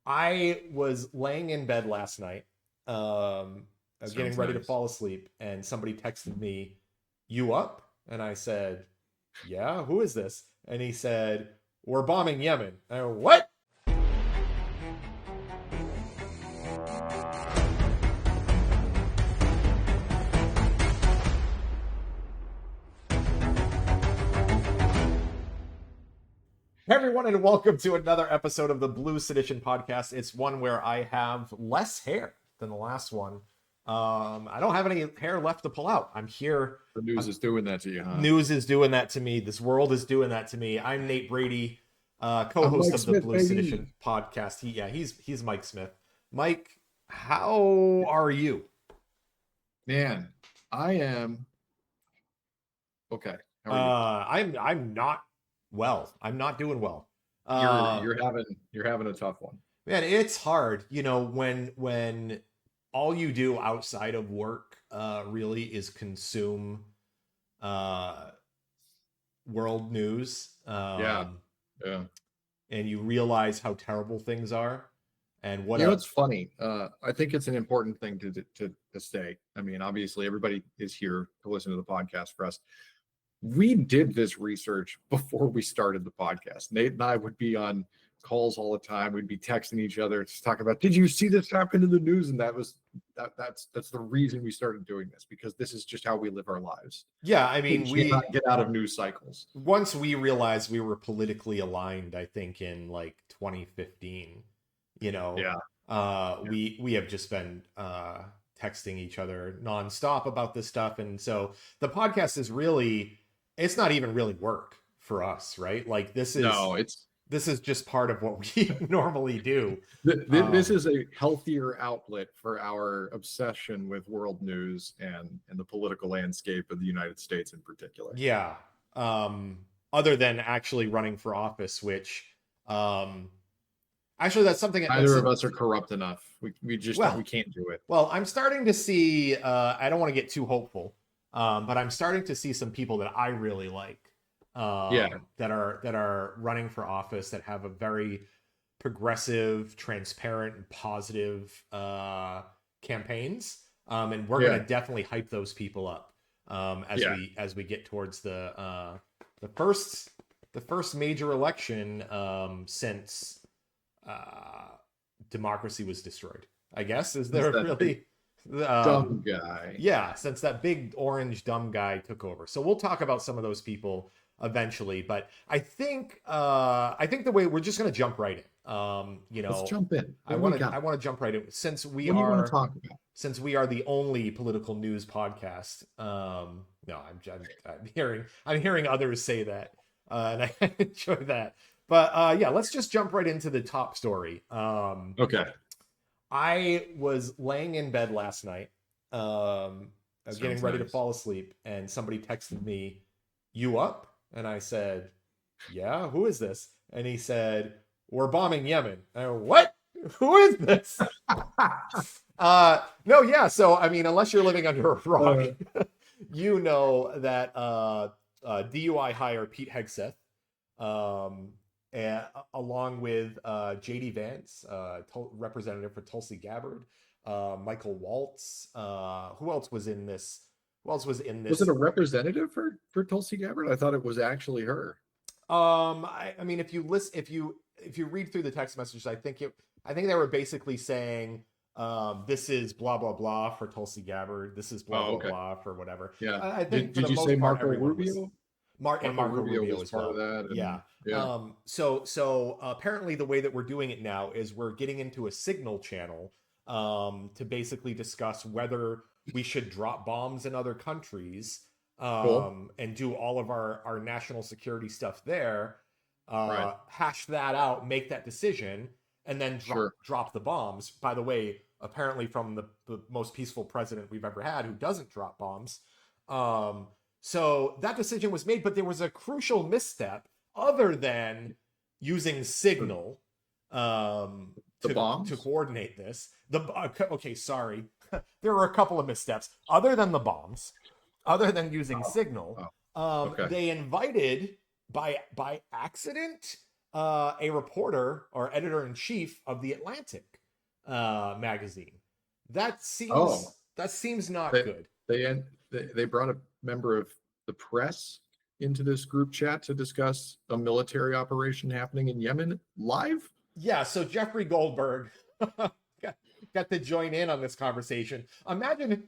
I was laying in bed last night, getting Sounds ready to nice. fall asleep, and somebody texted me, "You up?" And I said, "Yeah, who is this?" And he said, "We're bombing Yemen." I go, "What?" Hey everyone, and welcome to another episode of the Blue Sedition podcast. It's one where I have less hair than the last one. I don't have any hair left to pull out. I'm here. The news I'm, is doing that to you, huh? News is doing that to me. This world is doing that to me. I'm Nate Brady, I'm co-host Mike of the Smith, Blue Sedition baby. podcast. He's Mike Smith. Mike, how are you? Man, I am okay. How are you? I'm not well. I'm not doing well. You're Uh, you're having you're having a tough one. Man, it's hard, when all you do outside of work really is consume uh world news, Yeah, yeah. and you realize how terrible things are and what You know, a it's funny. I think it's an important thing to say. I mean, obviously, everybody is here to listen to the podcast for us. We did this research before we started the podcast. Nate and I would be on calls all the time. We'd be texting each other to talk about, did you see this happen in the news? And that's the reason we started doing this, because this is just how we live our lives. yeah, I We mean, cannot we get out of news cycles. once we realized we were politically aligned, I think in like 2015, you know, Yeah. we have just been texting each other nonstop about this stuff, and so the podcast is really, it's not even really work for us, right? Like No, it's this is just part of what we normally do. this Um, is a healthier outlet for our obsession with world news and the political landscape of the United States in particular. yeah. Um, Other than actually running for office, which um, actually that's something that's Neither of us are corrupt enough. We just don't, we well, can't do it. Well, I'm starting to see, I don't want to get too hopeful, but I'm starting to see some people that I really like, Yeah, that are running for office, that have a very progressive, transparent, and positive campaigns. And we're yeah, gonna definitely hype those people up yeah. as we get towards the first the first major election since uh, democracy was destroyed. I guess, is It's there that big really? dumb guy. Yeah, since that big orange dumb guy took over. So we'll talk about some of those people eventually. But I think the way we're just going to jump right in. Let's jump in. I What do we want to got? I want to jump right in What do you want to talk about? since we are the only political news podcast. No, I'm hearing others say that, and I enjoy that. But yeah, let's just jump right into the top story. Okay, I was laying in bed last night, getting sounds ready to nice. fall asleep, and somebody texted me, "You up?" And I said, "Yeah, who is this?" And he said, "We're bombing Yemen." I go, "What? Who is this?" No, yeah. So I mean, unless you're living under a rock, Uh, you know that DUI hire Pete Hegseth, um, along with JD Vance, representative for Tulsi Gabbard, Michael Waltz. Who else was in this? Who else was in was it this? a representative for Tulsi Gabbard? I thought it was actually her. I mean, if you read through the text messages, I think they were basically saying, this is blah blah blah for Tulsi Gabbard. This is blah Oh, blah okay. blah for whatever. Yeah. I think Did for Did the you say most part, Marco everyone was. Rubio? And Marco Marco Rubio Rubio was as part of well. that, Yeah. and yeah. So apparently the way that we're doing it now is we're getting into a signal channel, to basically discuss whether we should drop bombs in other countries, Cool. and do all of our national security stuff there, Right. hash that out, make that decision, and then Sure. drop the bombs. By the way, apparently from the most peaceful president we've ever had, who doesn't drop bombs. Um, so that decision was made, but there was a crucial misstep other than using The, Signal, the to bombs? coordinate this. Okay, sorry, there were a couple of missteps other than the bombs, other than using Oh, Signal. oh, okay. They invited by accident. a reporter or editor-in-chief of the Atlantic magazine. That Oh, seems not they good. they brought a member of the press into this group chat to discuss a military operation happening in Yemen live. Yeah, so Jeffrey Goldberg got to join in on this conversation. Imagine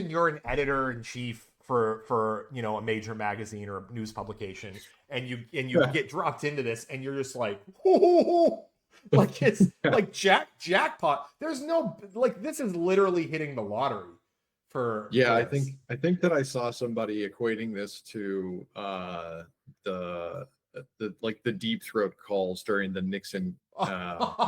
you're an editor in chief for a major magazine or news publication, and you get dropped into this, and you're just like, like it's like jackpot. There's no, like, this is literally hitting the lottery Yeah, for this. I think that I saw somebody equating this to the like the deep throat calls during the Nixon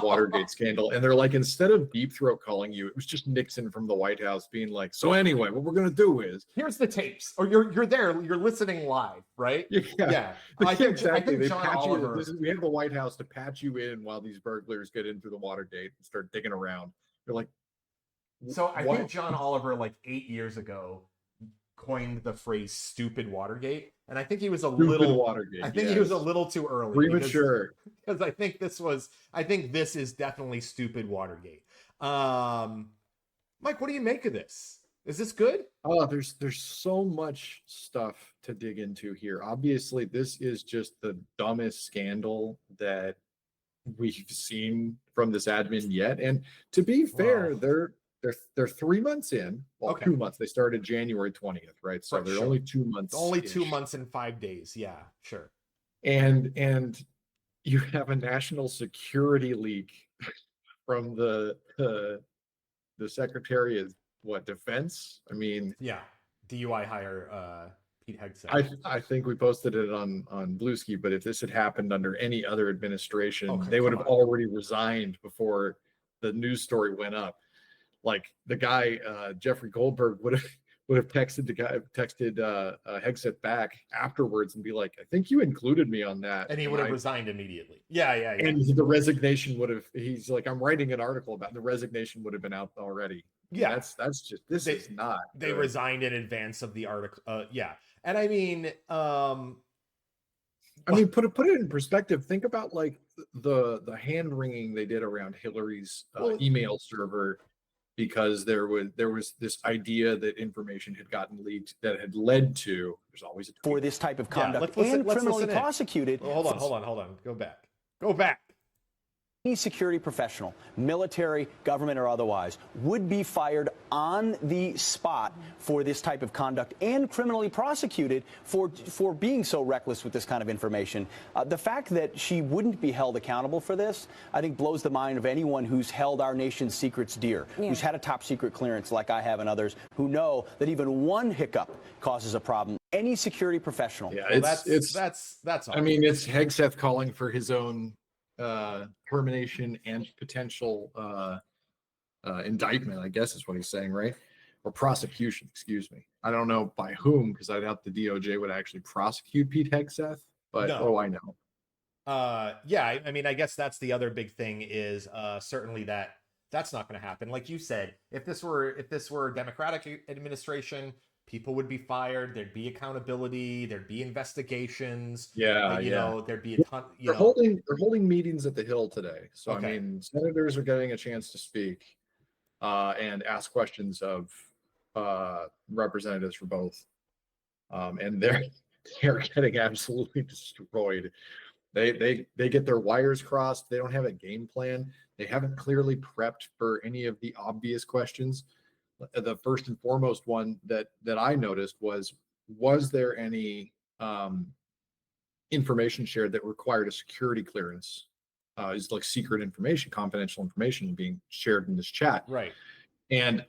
Watergate scandal, and they're like, instead of deep throat calling you, it was just Nixon from the White House being like, so anyway, what we're gonna do is, Here's the tapes, or you're there, you're listening live, right? yeah, I exactly. think They John patch you. Oliver. We have the White House to patch you in while these burglars get in through the Watergate and start digging around. They're like, So I think what? John Oliver, like 8 years ago, coined the phrase "stupid Watergate," and I think he was a Stupid little. Watergate. I think he was a Yes. little too early Premature. because I think this is definitely stupid Watergate. Mike, what do you make of this? Is this good? Oh, there's so much stuff to dig into here. Obviously, this is just the dumbest scandal that we've seen from this admin yet. And to be fair, Well, they're 3 months in. Well, okay, 2 months. They started January 20th, right? So right, they're sure. only 2 months. Only 2 months and 5 days. Yeah, sure. And you have a national security leak from the Secretary of what, Defense? I mean, Yeah, DUI hire Pete Hegseth. I think we posted it on Bluesky, but if this had happened under any other administration, Okay, they would come have on. already resigned before the news story went up. Like the guy Jeffrey Goldberg would have texted Hegseth back afterwards and be like, I think you included me on that, And he would have resigned immediately. Yeah. and the resignation would have. He's like, I'm writing an article about it. The resignation would have been out already. Yeah. That's just this is not. They good. resigned in advance of the article. Yeah, and I mean, put it in perspective. Think about like the hand wringing they did around Hillary's email server, because there was this idea that information had gotten leaked that had led to, there's always a tweet. For this type of conduct let's and listen criminally in. prosecuted. Well, hold on. Go back. Any security professional, military, government, or otherwise, would be fired on the spot for this type of conduct and criminally prosecuted for being so reckless with this kind of information. The fact that she wouldn't be held accountable for this, I think, blows the mind of anyone who's held our nation's secrets dear, who's had a top secret clearance like I have and others, who know that even one hiccup causes a problem. Any security professional. Yeah, Well, that's all. I mean, it's Hegseth calling for his own termination and potential indictment, I guess is what he's saying, right? Or prosecution, excuse me. I don't know by whom, because I doubt the DOJ would actually prosecute Pete Hegseth, but No. I know. Yeah, I mean, I guess that's the other big thing is certainly that's not going to happen. Like you said, if this were a Democratic administration, people would be fired. There'd be accountability. There'd be investigations. There'd be a ton. They're holding meetings at the Hill today. So Okay. I mean, senators are getting a chance to speak and ask questions of representatives for both, and they're getting absolutely destroyed. They get their wires crossed. They don't have a game plan. They haven't clearly prepped for any of the obvious questions. The first and foremost one that I noticed was there any information shared that required a security clearance? Is like secret information, confidential information being shared in this chat. Right. And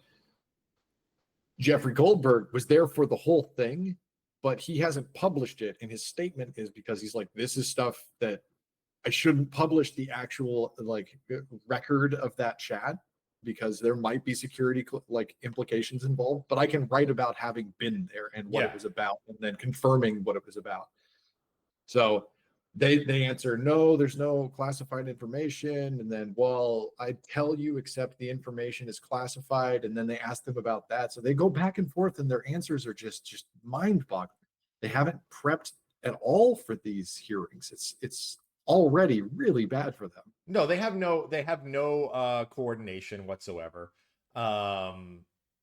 Jeffrey Goldberg was there for the whole thing, but he hasn't published it. And his statement is because he's like, this is stuff that I shouldn't publish the actual like record of that chat, because there might be security like implications involved, but I can write about having been there and what it was about, and then confirming what it was about. So they answer, no, there's no classified information. And then, well, I tell you, except the information is classified. And then they ask them about that. So they go back and forth, and their answers are just mind boggling. They haven't prepped at all for these hearings. It's already really bad for them. No, they have no coordination whatsoever.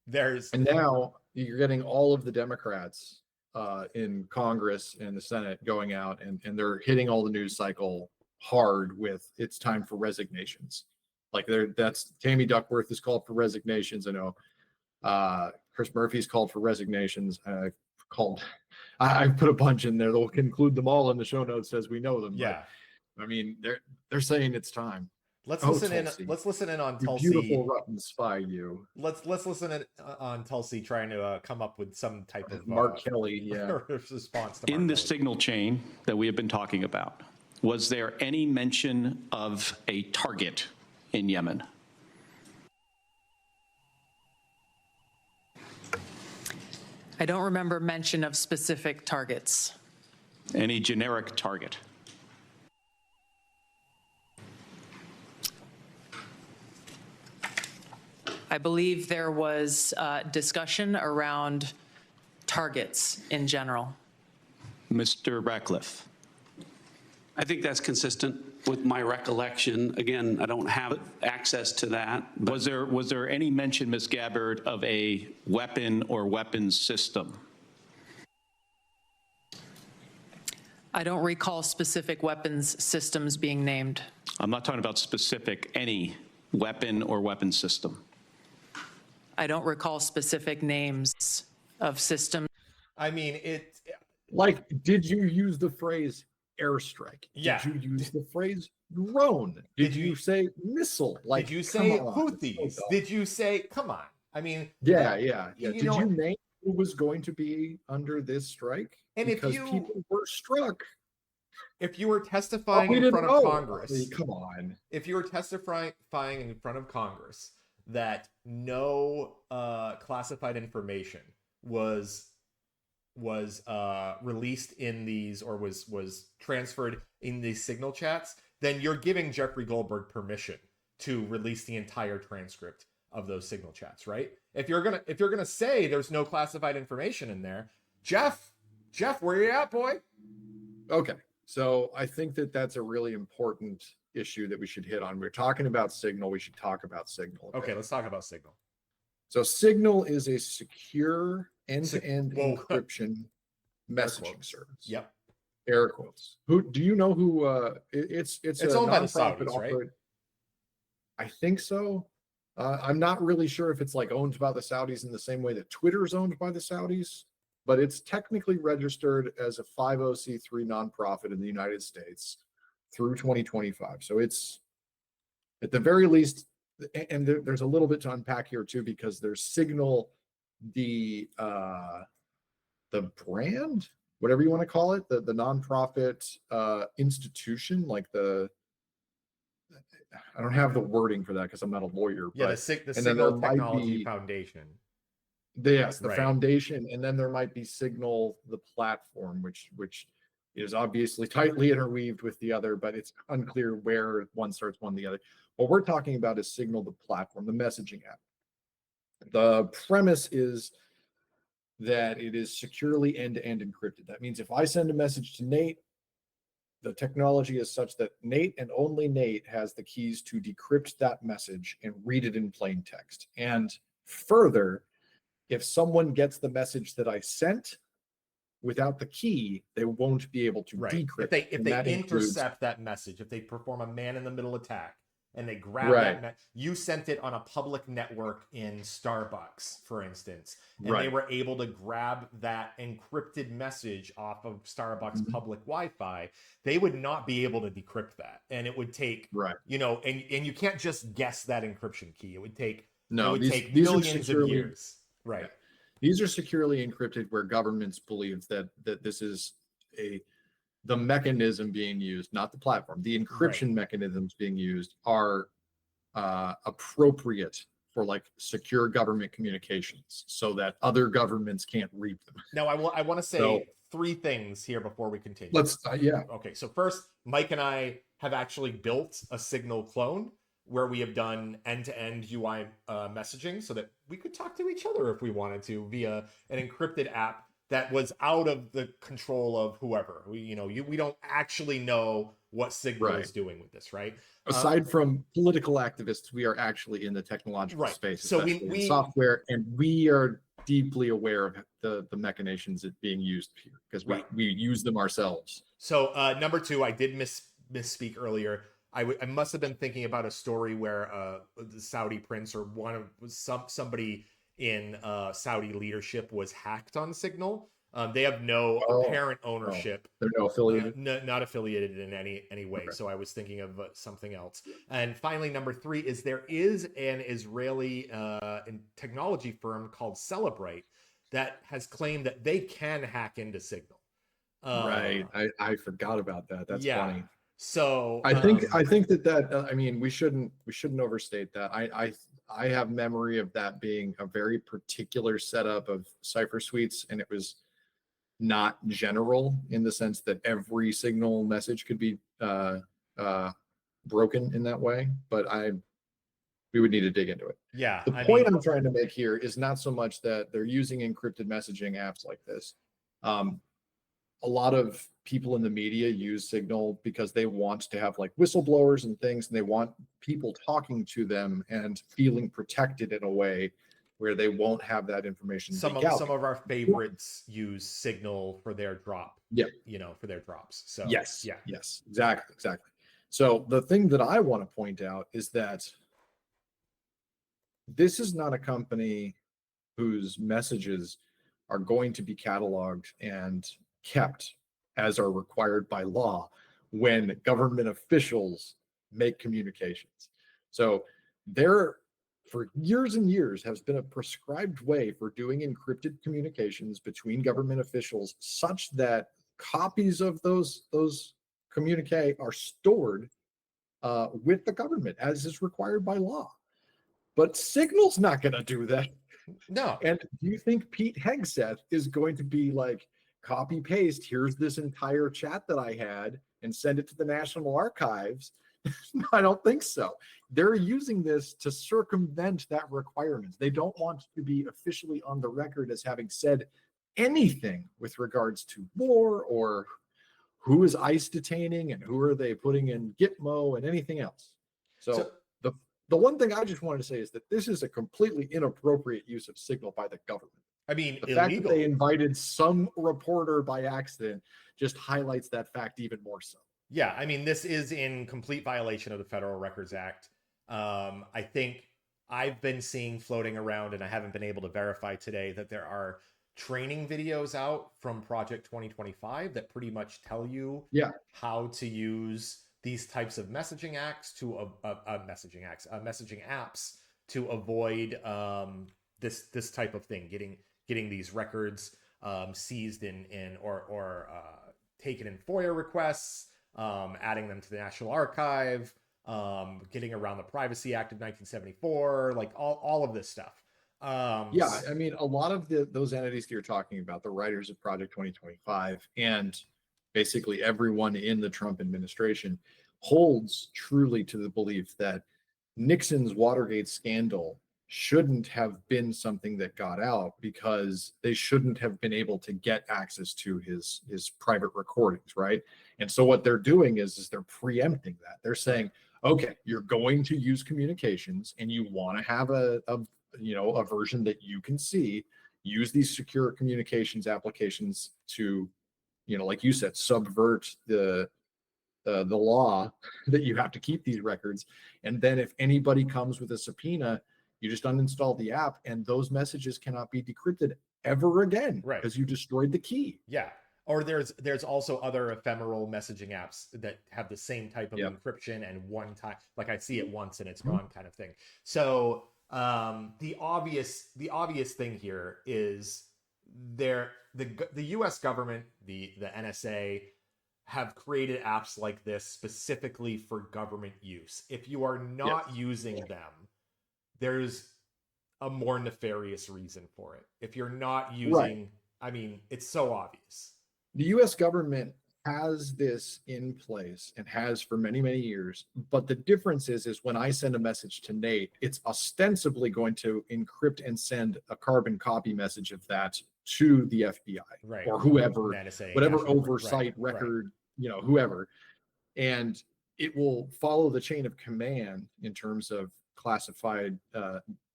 There's And now you're getting all of the Democrats in Congress and the Senate going out and they're hitting all the news cycle hard with it's time for resignations. Like that's Tammy Duckworth has called for resignations. I know Chris Murphy's called for resignations. I've put a bunch in there. They'll include them all in the show notes as we know them. yeah. But, I mean, they're saying it's time. Let's Oh, listen Tulsi. in. Let's listen in on You Tulsi. beautiful rotten spy, you. Let's listen in on Tulsi trying to come up with some type of Mark Kelly, yeah. response to Mark In the Kelly. signal chain that we have been talking about, was there any mention of a target in Yemen? I don't remember mention of specific targets. Any generic target? I believe there was discussion around targets in general. Mr. Ratcliffe? I think that's consistent with my recollection. Again, I don't have access to that. But Was there any mention, Ms. Gabbard, of a weapon or weapons system? I don't recall specific weapons systems being named. I'm not talking about specific, any weapon or weapons system. I don't recall specific names of systems. I mean, Like, did you use the phrase airstrike? Yeah. Did you use the phrase drone? Did you say missile? Like, did you say come on. Houthis? Did you say, come on? I mean, Yeah. You Did know- you name who was going to be under this strike? And if because you- people were struck. if you were testifying We in didn't front know. of I Congress, mean, come on. if you were testifying in front of Congress that no classified information was released in these or was transferred in these signal chats, then you're giving Jeffrey Goldberg permission to release the entire transcript of those signal chats, right? If you're gonna say there's no classified information in there, Jeff, where you at, boy? Okay. So I think that's a really important issue that we should hit on. We're talking about Signal. We should talk about Signal. Okay, let's talk about Signal. So Signal is a secure end-to-end Whoa. encryption messaging quotes. service. Yep. Air quotes. Who do you know who it's a owned by the nonprofit Saudis, right? I think so. I'm not really sure if it's like owned by the Saudis in the same way that Twitter's owned by the Saudis, but it's technically registered as a 50c3 nonprofit in the United States through 2025. So it's at the very least, and there's a little bit to unpack here too, because there's Signal, the brand, whatever you want to call it, the nonprofit institution, like I don't have the wording for that because I'm not a lawyer. Yeah, but, the and then there Signal might Technology be- Foundation. Yes, the Right. foundation, and then there might be Signal, the platform, which is obviously tightly interweaved with the other, but it's unclear where one starts, one the other. What we're talking about is Signal, the platform, the messaging app. The premise is that it is securely end-to-end encrypted. That means if I send a message to Nate, the technology is such that Nate and only Nate has the keys to decrypt that message and read it in plain text. And further, if someone gets the message that I sent without the key, they won't be able to Right. decrypt. If And they that includes- intercept that message, if they perform a man-in-the-middle attack and they grab Right. that, you sent it on a public network in Starbucks, for instance, and they Right. were able to grab that encrypted message off of Starbucks Mhm. public Wi-Fi, they would not be able to decrypt that, and it would take, Right. and you can't just guess that encryption key. It would take No, these these are millions of securely- years. Right. These are securely encrypted where governments believe that this is the mechanism being used, not the platform. The encryption mechanisms being used are appropriate for like secure government communications so that other governments can't read them. Now, I want to say So- three things here before we continue. Yeah. Okay, so first, Mike and I have actually built a Signal clone where we have done end-to-end UI messaging so that we could talk to each other if we wanted to via an encrypted app that was out of the control of whoever. We don't actually know what Signal Right. is doing with this, right? Aside from political activists, we are actually in the technological Right. space, So especially in software, and we are deeply aware of the machinations that being used here because Right. we use them ourselves. So number two, I did misspeak earlier. I must have been thinking about a story where the Saudi prince or somebody in Saudi leadership was hacked on Signal. They have no apparent ownership. They're no affiliated. Not affiliated in any way. Okay. So I was thinking of something else. And finally, number three is there is an Israeli technology firm called Celebrate that has claimed that they can hack into Signal. Right. I forgot about that. That's funny. So I think that I mean we shouldn't overstate that. I have memory of that being a very particular setup of cipher suites, and it was not general in the sense that every Signal message could be broken in that way. But we would need to dig into it. Yeah. The point I'm trying to make here is not so much that they're using encrypted messaging apps like this. A lot of people in the media use Signal because they want to have like whistleblowers and things, and they want people talking to them and feeling protected in a way where they won't have that information. Some of our favorites use Signal for their drop. Yeah. For their drops. So yes, yeah. yes, exactly. So the thing that I want to point out is that this is not a company whose messages are going to be cataloged and kept as are required by law when government officials make communications. So there, for years and years, has been a prescribed way for doing encrypted communications between government officials such that copies of those communique are stored with the government as is required by law. But Signal's not going to do that. No. And do you think Pete Hegseth is going to be like, copy paste, here's this entire chat that I had and send it to the National Archives? I don't think so. They're using this to circumvent that requirement. They don't want to be officially on the record as having said anything with regards to war or who is ICE detaining and who are they putting in Gitmo and anything else. So the one thing I just wanted to say is that this is a completely inappropriate use of Signal by the government. I mean, the fact that they invited some reporter by accident just highlights that fact even more so. Yeah, I mean, this is in complete violation of the Federal Records Act. I think I've been seeing floating around, and I haven't been able to verify today, that there are training videos out from Project 2025 that pretty much tell you how to use these types of messaging apps to avoid this type of thing, getting these records seized or taken in FOIA requests, adding them to the National Archive, getting around the Privacy Act of 1974, like all of this stuff. Yeah, I mean, a lot of those entities that you're talking about, the writers of Project 2025, and basically everyone in the Trump administration holds truly to the belief that Nixon's Watergate scandal shouldn't have been something that got out because they shouldn't have been able to get access to his private recordings, right? And so what they're doing is they're preempting that. They're saying, okay, you're going to use communications and you want to have a version that you can see, use these secure communications applications to, like you said, subvert the law that you have to keep these records. And then if anybody comes with a subpoena, you just uninstall the app and those messages cannot be decrypted ever again, right? Because you destroyed the key. Yeah. Or there's also other ephemeral messaging apps that have the same type of encryption and one time, like I see it once and it's gone kind of thing. So the obvious thing here is the U.S. government, the NSA, have created apps like this specifically for government use. If you are not using them, there's a more nefarious reason for it. If you're not using, I mean, it's so obvious. The U.S. government has this in place and has for many, many years. But the difference is when I send a message to Nate, it's ostensibly going to encrypt and send a carbon copy message of that to the FBI or whoever, NSA, whatever oversight record, whoever. and it will follow the chain of command in terms of classified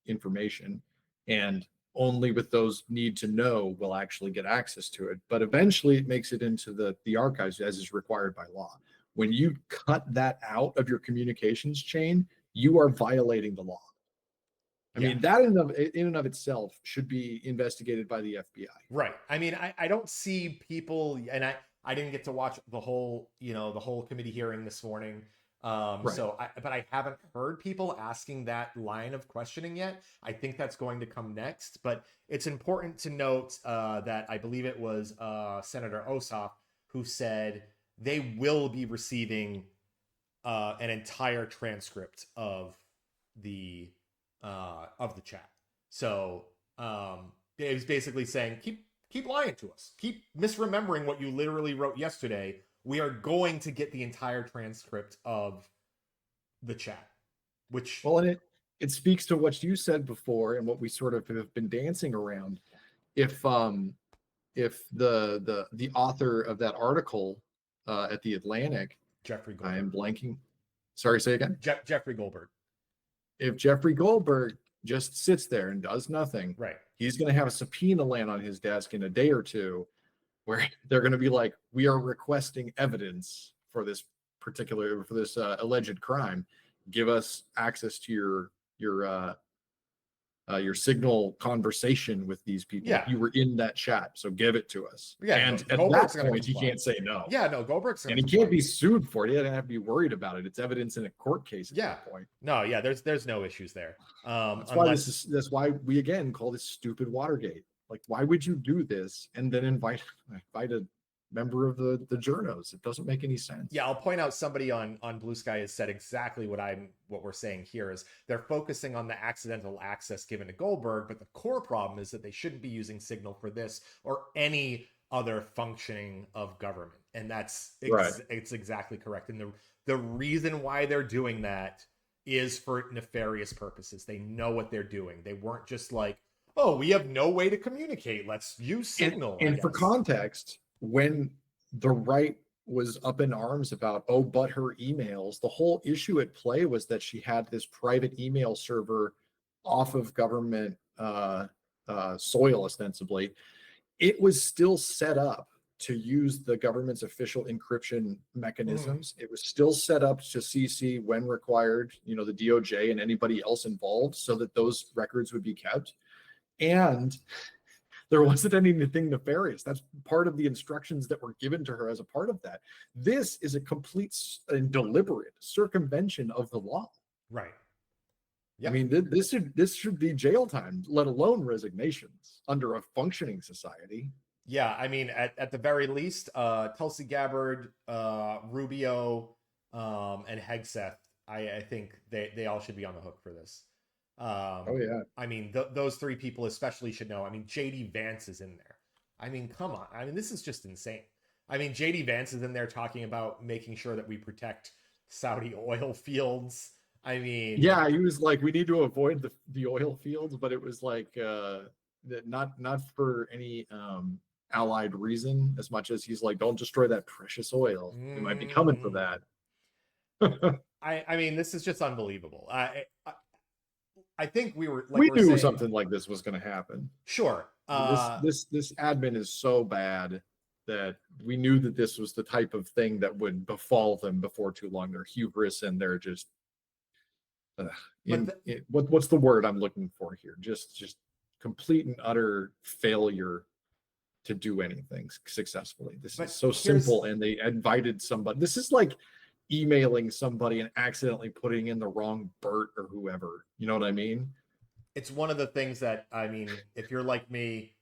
information, and only with those need to know will actually get access to it. But eventually it makes it into the archives as is required by law. When you cut that out of your communications chain, you are violating the law. I mean, that in and of itself should be investigated by the FBI. Right. I mean, I don't see people, and I didn't get to watch the whole, the whole committee hearing this morning. But I haven't heard people asking that line of questioning yet. I think that's going to come next. But it's important to note that I believe it was Senator Ossoff who said they will be receiving an entire transcript of the chat. So it was basically saying, keep lying to us, keep misremembering what you literally wrote yesterday. We are going to get the entire transcript of the chat, which and it speaks to what you said before and what we sort of have been dancing around. If the author of that article at the Atlantic, Jeffrey Goldberg. I am blanking. Sorry, say again. Jeffrey Goldberg. If Jeffrey Goldberg just sits there and does nothing, right, he's going to have a subpoena land on his desk in a day or two, where they're going to be like, we are requesting evidence for this alleged crime. Give us access to your signal conversation with these people. Yeah. You were in that chat, so give it to us. Yeah, and at Goldberg's that point, he can't say no. Yeah, no, Goldberg's and he can't be sued for it. He doesn't have to be worried about it. It's evidence in a court case at that point. No, yeah, there's no issues there. That's why we again call this stupid Watergate. Like, why would you do this and then invite a member of the journos? It doesn't make any sense. Yeah, I'll point out somebody on Blue Sky has said exactly what we're saying here is they're focusing on the accidental access given to Goldberg, but the core problem is that they shouldn't be using Signal for this or any other functioning of government. And that's it's exactly correct. And the reason why they're doing that is for nefarious purposes. They know what they're doing. They weren't just like, oh, we have no way to communicate, let's use Signal. And for context, when the right was up in arms about, but her emails, the whole issue at play was that she had this private email server off of government soil, ostensibly. It was still set up to use the government's official encryption mechanisms. It was still set up to CC when required, the DOJ and anybody else involved, so that those records would be kept. And there wasn't anything nefarious. That's part of the instructions that were given to her as a part of that. This is a complete and deliberate circumvention of the law. Right. Yep. I mean, this should be jail time, let alone resignations under a functioning society. Yeah, I mean, at the very least, Tulsi Gabbard, Rubio, and Hegseth, I think they all should be on the hook for this. I mean, those three people especially should know. I mean, JD Vance is in there. I mean, come on. I mean, this is just insane. I mean, JD Vance is in there talking about making sure that we protect Saudi oil fields. I mean, yeah, he was like, we need to avoid the oil fields, but it was like not for any allied reason as much as he's like, don't destroy that precious oil. It might be coming for that. I mean, this is just unbelievable. I think we knew saying, something like this was going to happen. Sure. This admin is so bad that we knew that this was the type of thing that would befall them before too long. Their hubris and they're just what's the word I'm looking for here? Just complete and utter failure to do anything successfully. This is so simple, and they invited somebody. This is like emailing somebody and accidentally putting in the wrong Bert or whoever. You know what I mean? It's one of the things that, I mean, if you're like me,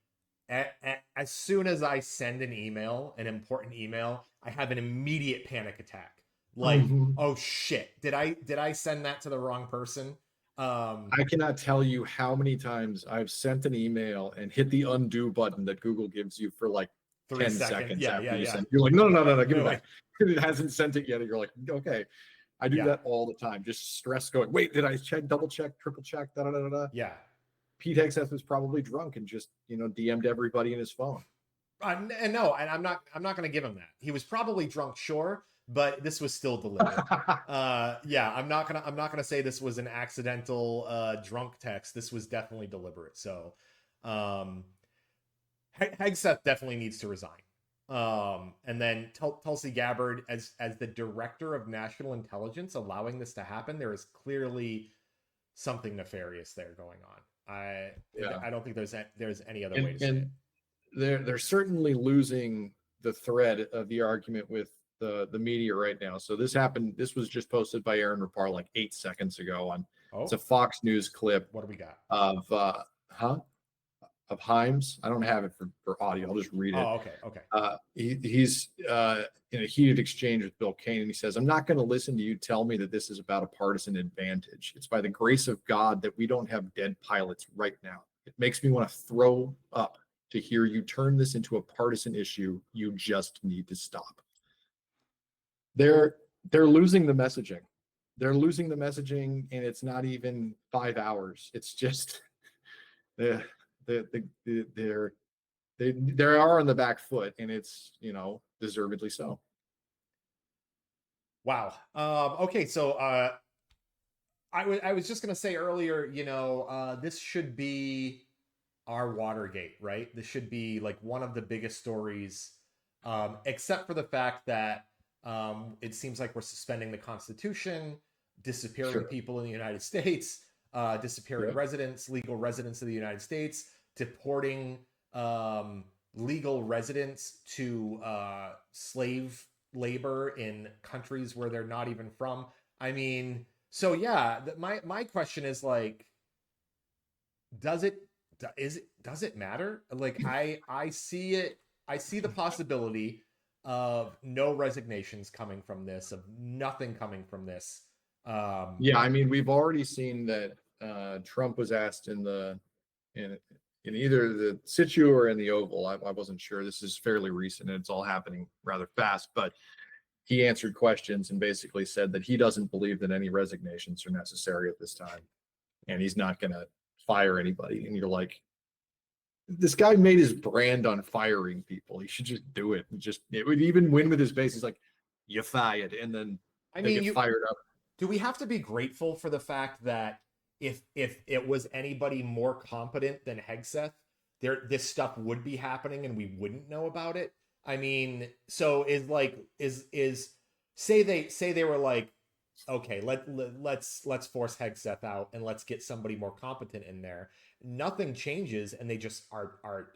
as soon as I send an email, an important email, I have an immediate panic attack. Like, oh shit, did I send that to the wrong person? I cannot tell you how many times I've sent an email and hit the undo button that Google gives you for like 10 seconds after you send. You're like, no, give it back. It hasn't sent it yet. And you're like, okay. I do that all the time. Just stress going, wait, did I double check, triple check, da-da-da-da-da? Yeah. Pete Hegseth was probably drunk and just, DM'd everybody in his phone. And I'm not going to give him that. He was probably drunk, sure. but this was still deliberate. Yeah, I'm not gonna say this was an accidental drunk text. This was definitely deliberate. So, Hegseth definitely needs to resign. And then Tulsi Gabbard, as the director of national intelligence, allowing this to happen, there is clearly something nefarious there going on. I don't think there's any other way to say it. They're certainly losing the thread of the argument with the media right now. So this happened. This was just posted by Aaron Rapar like 8 seconds ago on. It's a Fox News clip. What do we got? Of Himes. I don't have it for audio. I'll just read it. Oh, okay. He's in a heated exchange with Bill Cain, and he says, "I'm not going to listen to you tell me that this is about a partisan advantage. It's by the grace of God that we don't have dead pilots right now. It makes me want to throw up to hear you turn this into a partisan issue. You just need to stop." They're losing the messaging. They're losing the messaging, and it's not even 5 hours. It's just they are on the back foot, and it's, deservedly so. Wow. Okay, so I was just gonna say earlier, this should be our Watergate, right? This should be like one of the biggest stories, except for the fact that it seems like we're suspending the Constitution, disappearing people in the United States, disappearing legal residents of the United States, deporting legal residents to slave labor in countries where they're not even from. I mean, so yeah, my question is like, does it matter? Like, I see the possibility of no resignations coming from this, of nothing coming from this. Yeah, I mean, we've already seen that Trump was asked in either the Situ or in the Oval. I wasn't sure. This is fairly recent, and it's all happening rather fast. But he answered questions and basically said that he doesn't believe that any resignations are necessary at this time, and he's not going to fire anybody. And you're like, this guy made his brand on firing people. He should just do it. It would even win with his base. He's like, "You fired," and then get fired up. Do we have to be grateful for the fact that if it was anybody more competent than Hegseth, this stuff would be happening and we wouldn't know about it? I mean, so say they were like, okay, let's force Hegseth out and let's get somebody more competent in there. Nothing changes, and they just are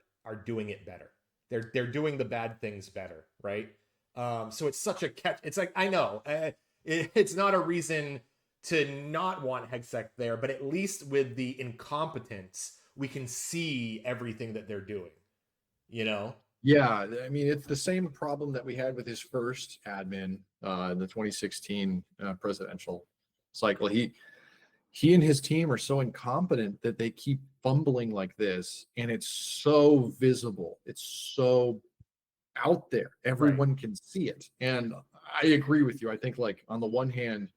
doing it better. They're doing the bad things better, right? So it's such a catch. It's like, I know it's not a reason to not want Hegseth there, but at least with the incompetence, we can see everything that they're doing. Yeah, I mean, it's the same problem that we had with his first admin in the 2016 presidential cycle. He and his team are so incompetent that they keep fumbling like this, and it's so visible. It's so out there. Everyone can see it. And I agree with you. I think, like, on the one hand,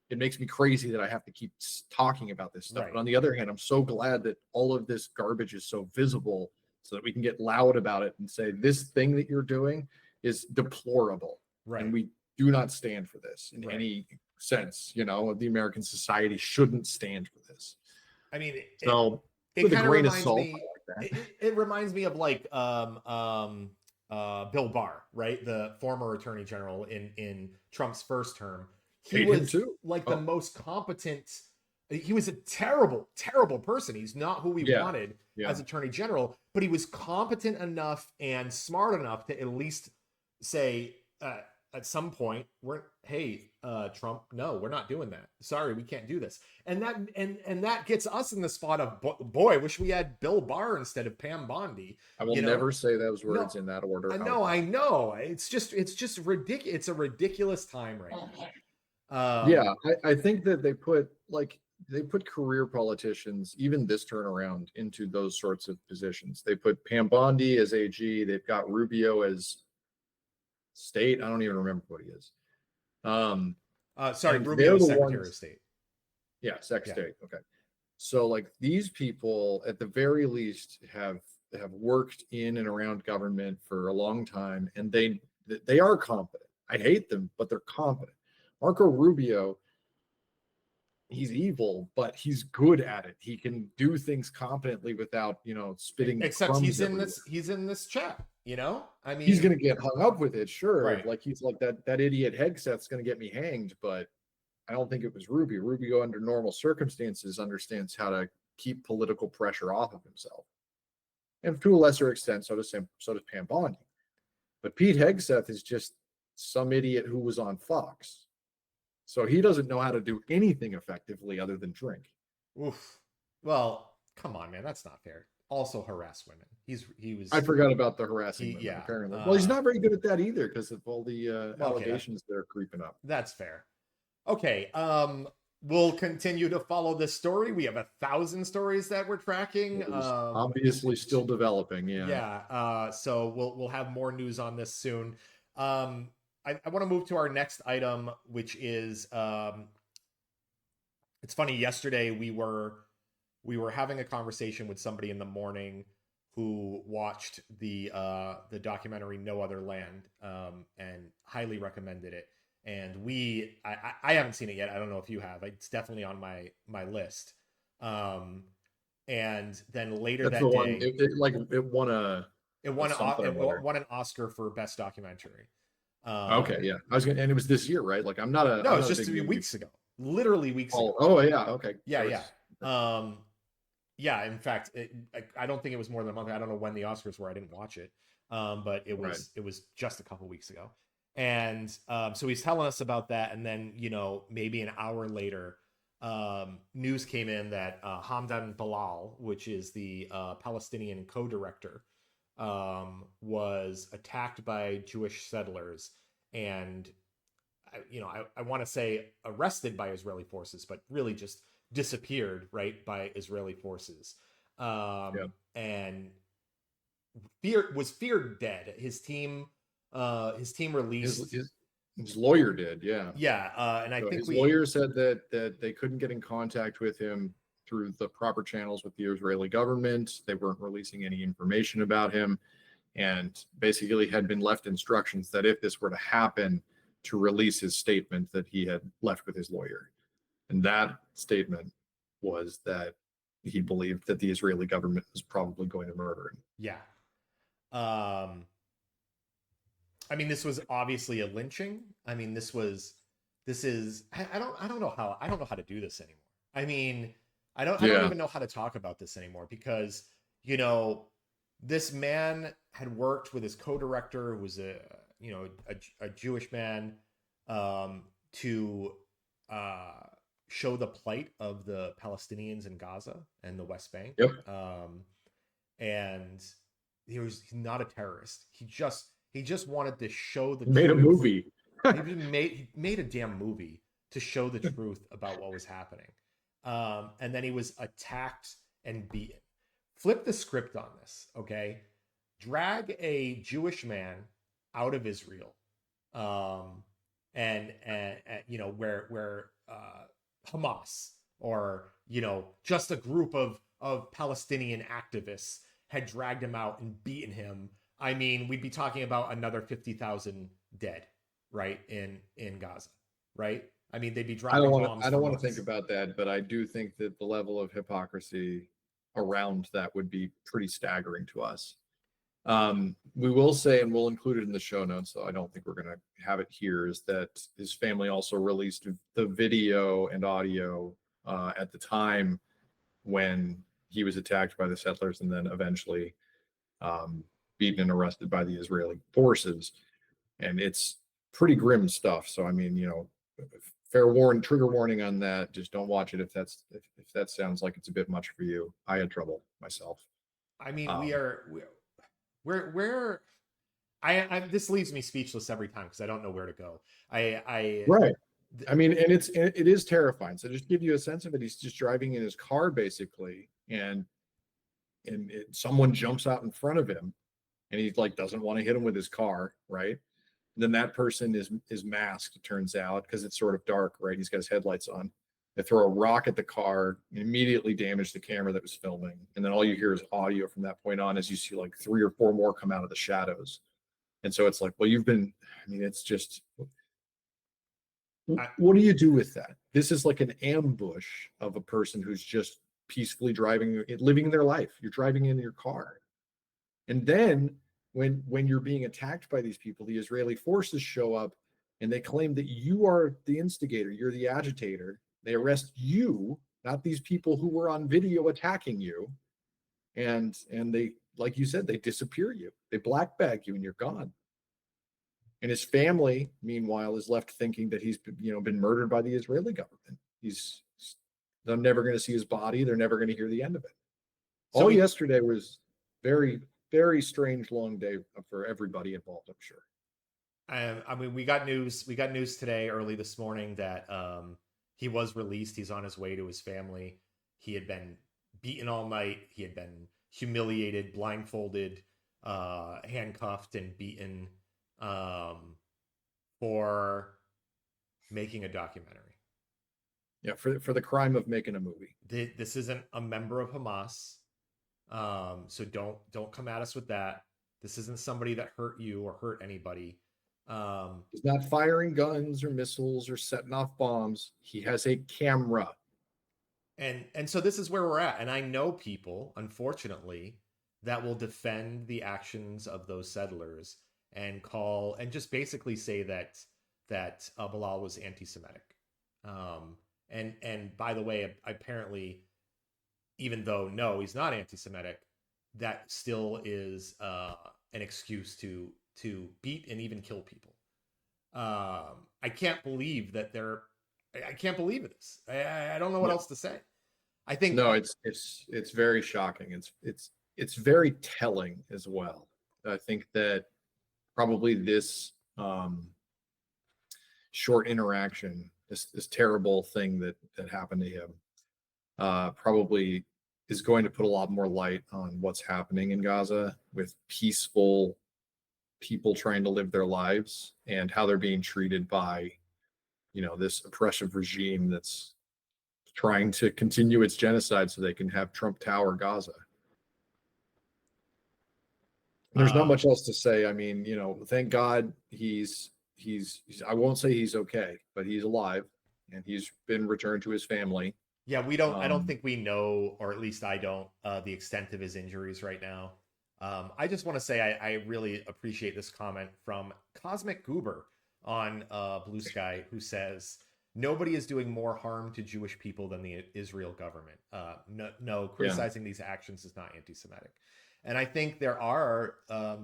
it makes me crazy that I have to keep talking about this stuff. But on the other hand, I'm so glad that all of this garbage is so visible, so that we can get loud about it and say, this thing that you're doing is deplorable. Right. And we do not stand for this in any sense. The American society shouldn't stand for this. I mean, with a grain of salt. It reminds me of like Bill Barr, right? The former attorney general in Trump's first term. He was like the most competent. He was a terrible, terrible person. He's not who we wanted as attorney general, but he was competent enough and smart enough to at least say at some point, Trump, no, we're not doing that. Sorry, we can't do this. And that gets us in the spot of, boy, wish we had Bill Barr instead of Pam Bondi. I will never say those words in that order. I know. It's just ridiculous. It's a ridiculous time right now. I think that they put career politicians, even this turnaround, into those sorts of positions. They put Pam Bondi as AG. They've got Rubio as state. I don't even remember what he is. Rubio is Secretary of State. Yeah, State. Okay. So like these people at the very least have worked in and around government for a long time, and they are competent. I hate them, but they're competent. Marco Rubio, he's evil, but he's good at it. He can do things competently without, spitting Except crumbs everywhere. he's in this chat, I mean, He's gonna get hung up with it, sure. Right. Like he's like that idiot Hegseth's gonna get me hanged, but I don't think it was Rubio. Rubio, under normal circumstances, understands how to keep political pressure off of himself. And to a lesser extent, so does Pam Bondi. But Pete Hegseth is just some idiot who was on Fox. So he doesn't know how to do anything effectively other than drink. Oof. Well, come on, man. That's not fair. Also harass women. He was. I forgot about the harassing women, yeah. apparently. Well, he's not very good at that either because of all the allegations that are creeping up. That's fair. Okay. We'll continue to follow this story. We have 1,000 stories that we're tracking. Obviously still developing. Yeah. Yeah. So we'll have more news on this soon. I want to move to our next item, which is it's funny. Yesterday we were having a conversation with somebody in the morning who watched the documentary No Other Land and highly recommended it. And I haven't seen it yet. I don't know if you have. It's definitely on my list. And then later That's that the day, one. It won an Oscar for best documentary. Okay, yeah, and it was this year, right? Like I'm not a. No, it's just weeks ago. Literally weeks ago. Oh yeah, okay. Yeah. Yeah. In fact, I don't think it was more than a month. I don't know when the Oscars were. I didn't watch it. But it was just a couple weeks ago. And so he's telling us about that, and then maybe an hour later, news came in that Hamdan Ballal, which is the Palestinian co-director, was attacked by Jewish settlers and I want to say arrested by Israeli forces, but really just disappeared, right, by Israeli forces. And was feared dead. His team released his lawyer did, yeah. And I think his lawyer said that they couldn't get in contact with him through the proper channels with the Israeli government. They weren't releasing any information about him, and basically had been left instructions that if this were to happen, to release his statement that he had left with his lawyer. And that statement was that he believed that the Israeli government was probably going to murder him. Yeah. I mean, this was obviously a lynching. I mean, this is I don't know how to do this anymore. I mean, I don't even know how to talk about this anymore because, this man had worked with his co-director, who was a Jewish man, to show the plight of the Palestinians in Gaza and the West Bank. Yep. And he's not a terrorist. He just wanted to show the made truth. A movie. he made a damn movie to show the truth about what was happening. And then he was attacked and beaten. Flip the script on this, okay? Drag a Jewish man out of Israel, and where Hamas or just a group of Palestinian activists had dragged him out and beaten him. I mean, we'd be talking about another 50,000 dead, right, in Gaza, right? I mean, they'd be dropping bombs. I don't want to think about that, but I do think that the level of hypocrisy around that would be pretty staggering to us. We will say, and we'll include it in the show notes, so I don't think we're going to have it here, is that his family also released the video and audio at the time when he was attacked by the settlers and then eventually beaten and arrested by the Israeli forces. And it's pretty grim stuff. So, I mean, trigger warning on that. Just don't watch it if that sounds like it's a bit much for you. I had trouble myself. I mean, this leaves me speechless every time because I don't know where to go. Right. I mean, and it is terrifying. So just to give you a sense of it, he's just driving in his car basically, and someone jumps out in front of him, and he doesn't want to hit him with his car, right? And then that person is masked, it turns out, because it's sort of dark, right? He's got his headlights on. They throw a rock at the car, immediately damage the camera that was filming. And then all you hear is audio from that point on as you see 3 or 4 more come out of the shadows. And so it's like, well, it's just, what do you do with that? This is like an ambush of a person who's just peacefully living their life. You're driving in your car. And then when you're being attacked by these people, the Israeli forces show up and they claim that you are the instigator, you're the agitator. They arrest you, not these people who were on video attacking you. And they, like you said, they disappear you. They black bag you and you're gone. And his family, meanwhile, is left thinking that he's been murdered by the Israeli government. They're never going to see his body. They're never going to hear the end of it. So yesterday was very, very strange, long day for everybody involved, I'm sure. I mean, we got news today, early this morning, that he was released. He's on his way to his family. He had been beaten all night. He had been humiliated, blindfolded, handcuffed, and beaten for making a documentary. Yeah, for the crime of making a movie. This isn't a member of Hamas, so don't come at us with that. This isn't somebody that hurt you or hurt anybody. He's not firing guns or missiles or setting off bombs. He has a camera. And so this is where we're at. And I know people, unfortunately, that will defend the actions of those settlers and just basically say that Ballal was anti-Semitic. And by the way, apparently, even though no, he's not anti-Semitic, that still is an excuse to beat and even kill people. I can't believe that I can't believe this. I don't know what else to say. I think no, it's very shocking. It's very telling as well. I think that probably this short interaction, this terrible thing that happened to him, probably is going to put a lot more light on what's happening in Gaza with peaceful people trying to live their lives and how they're being treated by, this oppressive regime that's trying to continue its genocide so they can have Trump Tower Gaza. There's not much else to say. I mean, thank God he's I won't say he's okay, but he's alive and he's been returned to his family. Yeah, I don't think we know, or at least I don't, the extent of his injuries right now. I just want to say I really appreciate this comment from Cosmic Goober on Blue Sky, who says, nobody is doing more harm to Jewish people than the Israel government. No, criticizing these actions is not anti-Semitic. And I think there are,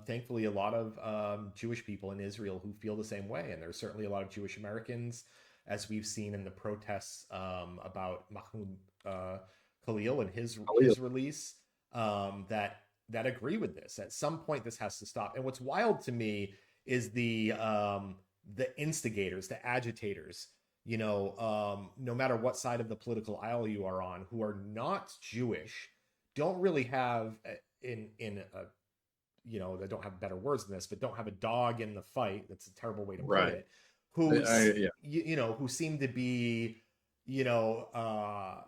thankfully, a lot of Jewish people in Israel who feel the same way. And there's certainly a lot of Jewish Americans, as we've seen in the protests about Mahmoud Khalil and his release, that agree with this. At some point, this has to stop. And what's wild to me is the instigators, the agitators, no matter what side of the political aisle you are on, who are not Jewish, don't really have they don't have better words than this, but don't have a dog in the fight. That's a terrible way to put it. Who seem to be, I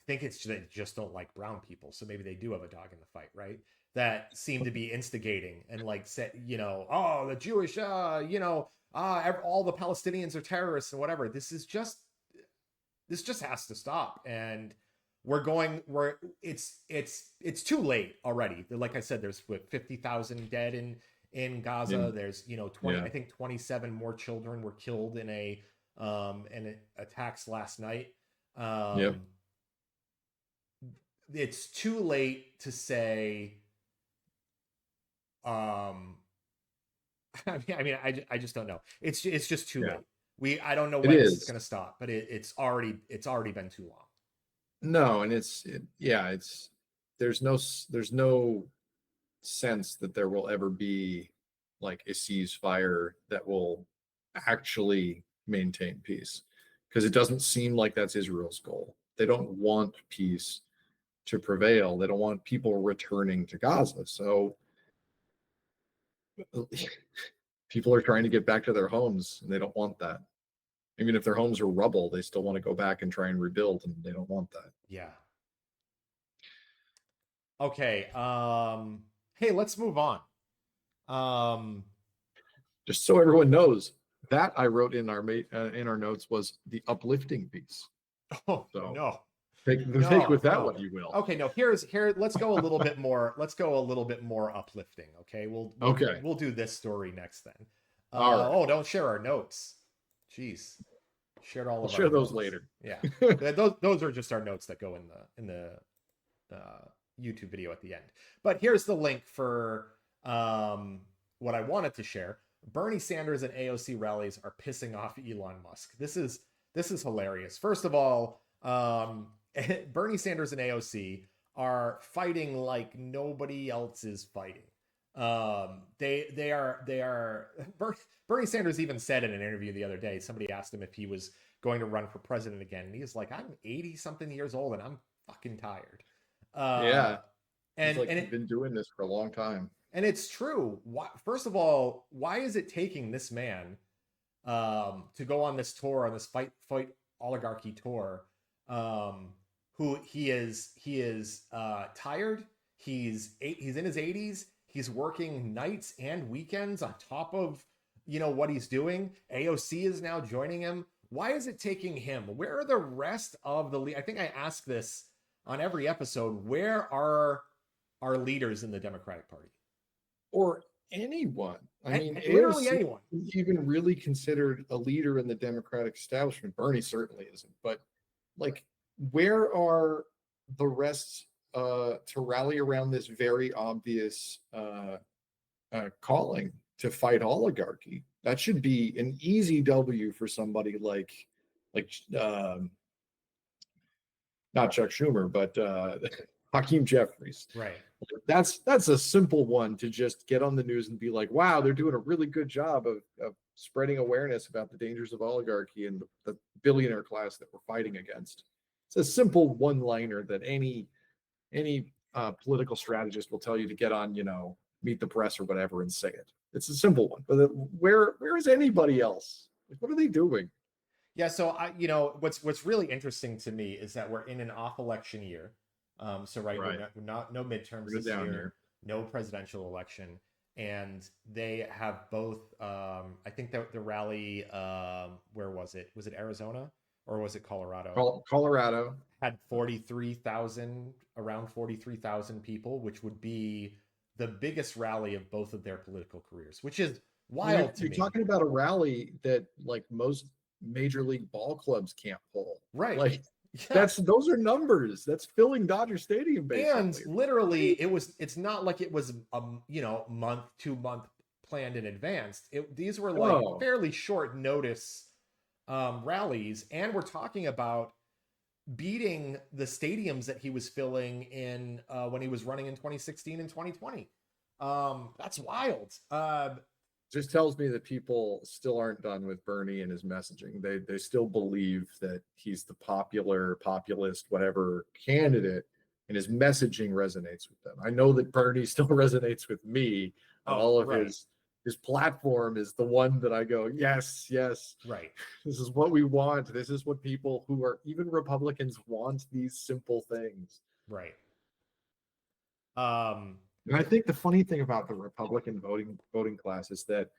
think it's they just don't like brown people. So maybe they do have a dog in the fight, right? That seem to be instigating and say, oh, the Jewish, all the Palestinians are terrorists and whatever. This just has to stop. And it's too late already. Like I said, there's 50,000 dead in Gaza. There's 20, I think 27 more children were killed in attacks last night. It's too late to say. I just don't know. It's just too late. I don't know when this is going to stop, but it's already been too long. No, and there's no sense that there will ever be like a ceasefire that will actually maintain peace, because it doesn't seem like that's Israel's goal. They don't want peace to prevail. They don't want people returning to Gaza. So people are trying to get back to their homes and they don't want that. Even if their homes are rubble, they still want to go back and try and rebuild, and they don't want that. Yeah. Okay. Hey, let's move on. Just so everyone knows, that I wrote in our notes was the uplifting piece. Oh So no. take No, with that no. what you will. Okay, no, let's go a little bit more. Let's go a little bit more uplifting. Okay. Okay. We'll do this story next then. All right. Oh, don't share our notes. Jeez. Shared all We'll of our share those notes. later. Yeah. Those are just our notes that go in the YouTube video at the end. But here's the link for what I wanted to share. Bernie Sanders and AOC rallies are pissing off Elon Musk. This is hilarious. First of all, Bernie Sanders and AOC are fighting like nobody else is fighting. They are Bernie Sanders even said in an interview the other day, somebody asked him if he was going to run for president again, and he's like, I'm 80 something years old and I'm fucking tired. Yeah. And He's been doing this for a long time. And it's true. First of all, why is it taking this man to go on this tour, on this fight oligarchy tour? Who he is tired. He's in his 80s. He's working nights and weekends on top of what he's doing. AOC is now joining him. Why is it taking him? Where are the rest of the I think I ask this on every episode. Where are our leaders in the Democratic Party? Or anyone. I mean, literally AOC anyone. isn't even really considered a leader in the Democratic establishment. Bernie certainly isn't. But like, where are the rest to rally around this very obvious calling to fight oligarchy? That should be an easy W for somebody like not Chuck Schumer, but Hakeem Jeffries. Right. That's a simple one to just get on the news and be like, wow, they're doing a really good job of spreading awareness about the dangers of oligarchy and the billionaire class that we're fighting against. It's a simple one-liner that any political strategist will tell you to get on, Meet the Press or whatever and say it. It's a simple one. But where is anybody else? Like, what are they doing? Yeah, so what's really interesting to me is that we're in an off-election year. So we're not no midterms this year, no presidential election, and they have both. I think that the rally, where was it? Was it Arizona or was it Colorado? Colorado had around 43,000 people, which would be the biggest rally of both of their political careers, which is wild to me. You're talking about a rally that like most major league ball clubs can't pull. Right. Like, yeah. Those are numbers. That's filling Dodger Stadium, basically. And literally, it's not like it was month, 2 month planned in advance. These were like fairly short notice rallies, and we're talking about beating the stadiums that he was filling in when he was running in 2016 and 2020. That's wild. Just tells me that people still aren't done with Bernie and his messaging. They still believe that he's the populist, whatever candidate, and his messaging resonates with them. I know that Bernie still resonates with me. All of his platform is the one that I go, yes. Right. This is what we want. This is what people who are even Republicans want, these simple things. Right. And I think the funny thing about the Republican voting class is that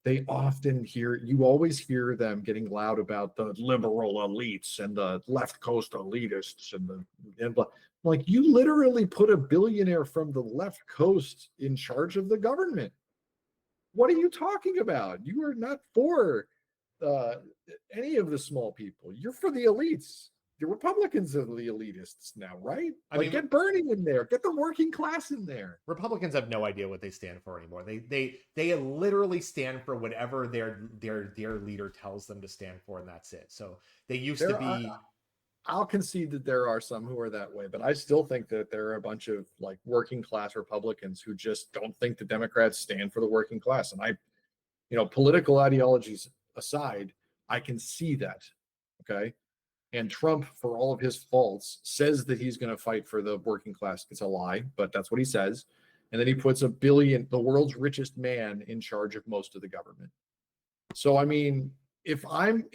you always hear them getting loud about the liberal elites and the left coast elitists and like, you literally put a billionaire from the left coast in charge of the government. What are you talking about? You are not for any of the small people. You're for the elites. The Republicans are the elitists now, right? I mean, get Bernie in there, get the working class in there. Republicans have no idea what they stand for anymore. They literally stand for whatever their leader tells them to stand for, and that's it. So they used to be. I'll concede that there are some who are that way, but I still think that there are a bunch of like working class Republicans who just don't think the Democrats stand for the working class. And political ideologies aside, I can see that. Okay. And Trump, for all of his faults, says that he's going to fight for the working class. It's a lie, but that's what he says. And then he puts the world's richest man, in charge of most of the government. So, I mean, if I'm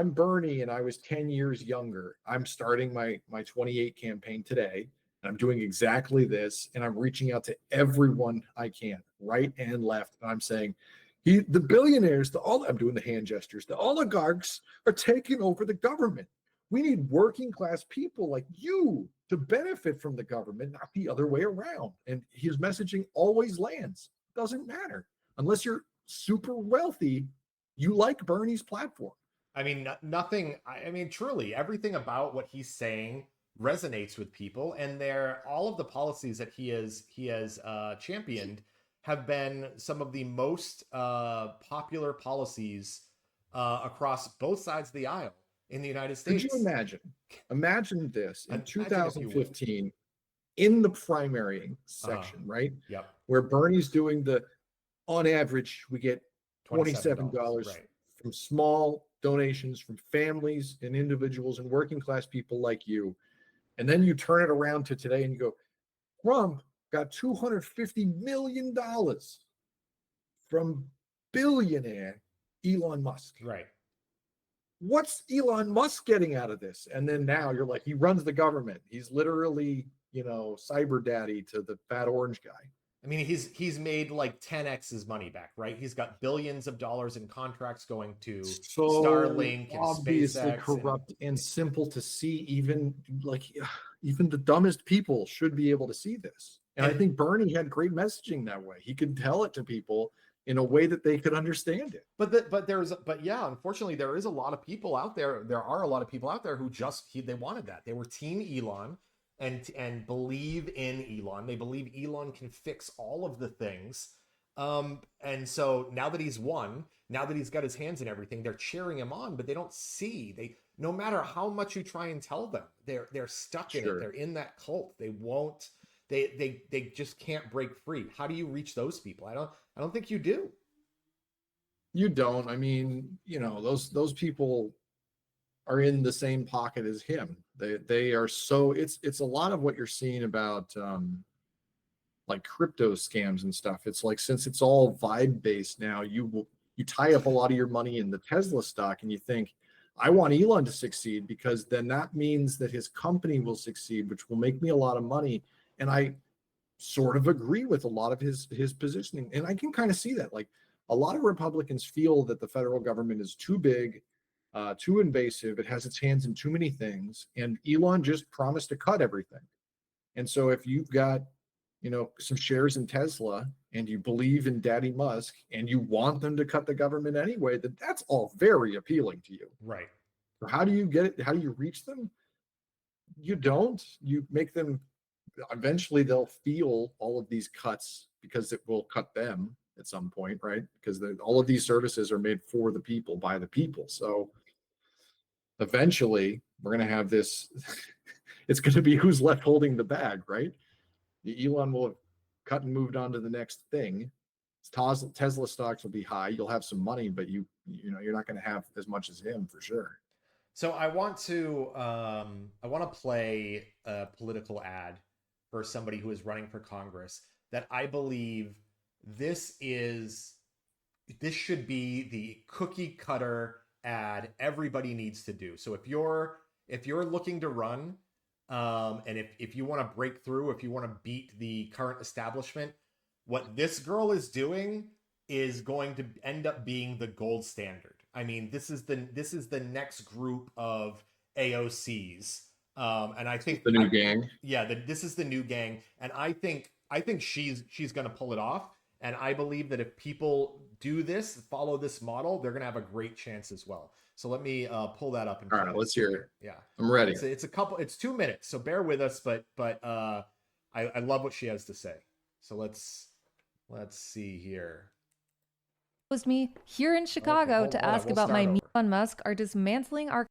Bernie and I was 10 years younger, I'm starting my 28 campaign today, and I'm doing exactly this, and I'm reaching out to everyone I can, right and left. And I'm saying, The billionaires, I'm doing the hand gestures, the oligarchs are taking over the government. We need working class people like you to benefit from the government, not the other way around. And his messaging always lands. Doesn't matter. Unless you're super wealthy, you like Bernie's platform. I mean, nothing. I mean, truly, everything about what he's saying resonates with people, and all of the policies that he has championed have been some of the most popular policies across both sides of the aisle in the United States. Could you imagine? Imagine this in 2015 in the primary section, right? Yep. Where Bernie's doing on average, we get $27 right, from small donations from families and individuals and working class people like you. And then you turn it around to today and you go, Trump got $250 million from billionaire Elon Musk. right. What's Elon Musk getting out of this? And then now you're like, he runs the government. He's literally, cyber daddy to the fat orange guy. I mean, he's made like 10x his money back, right? He's got billions of dollars in contracts going to Starlink and obviously SpaceX. Corrupt and simple to see. Even the dumbest people should be able to see this. And I think Bernie had great messaging that way. He could tell it to people in a way that they could understand it. But yeah, unfortunately, there is a lot of people out there. There are a lot of people out there who they wanted that. They were Team Elon and believe in Elon. They believe Elon can fix all of the things. And so now that he's won, now that he's got his hands in everything, they're cheering him on, but they don't see. No matter how much you try and tell them, they're stuck in it. They're in that cult. They won't. They just can't break free. How do you reach those people? I don't think you do. You don't. I mean, those people are in the same pocket as him. They are so it's a lot of what you're seeing about like crypto scams and stuff. It's like, since it's all vibe based now, you tie up a lot of your money in the Tesla stock and you think, I want Elon to succeed because then that means that his company will succeed, which will make me a lot of money. And I sort of agree with a lot of his positioning. And I can kind of see that. Like, a lot of Republicans feel that the federal government is too big, too invasive. It has its hands in too many things. And Elon just promised to cut everything. And so if you've got, some shares in Tesla and you believe in Daddy Musk and you want them to cut the government anyway, then that's all very appealing to you. Right. So how do you get it? How do you reach them? You don't. You make them, eventually they'll feel all of these cuts because it will cut them at some point, right? Because all of these services are made for the people, by the people. So eventually we're going to have this, it's going to be who's left holding the bag, right? Elon will have cut and moved on to the next thing. Tesla stocks will be high. You'll have some money, but you're not going to have as much as him for sure. So I want to play a political ad for somebody who is running for Congress that I believe this should be the cookie cutter ad everybody needs to do. So if you're looking to run, and if you want to break through, if you want to beat the current establishment, what this girl is doing is going to end up being the gold standard. I mean, this is the next group of AOCs, and I think the new gang. Yeah, this is the new gang, and I think she's going to pull it off. And I believe that if people do this, follow this model, they're going to have a great chance as well. So let me pull that up. All right, let's hear it. Yeah, I'm ready. It's 2 minutes, so bear with us. But I love what she has to say. So let's see here. Me here in Chicago to ask about my Elon Musk are dismantling our.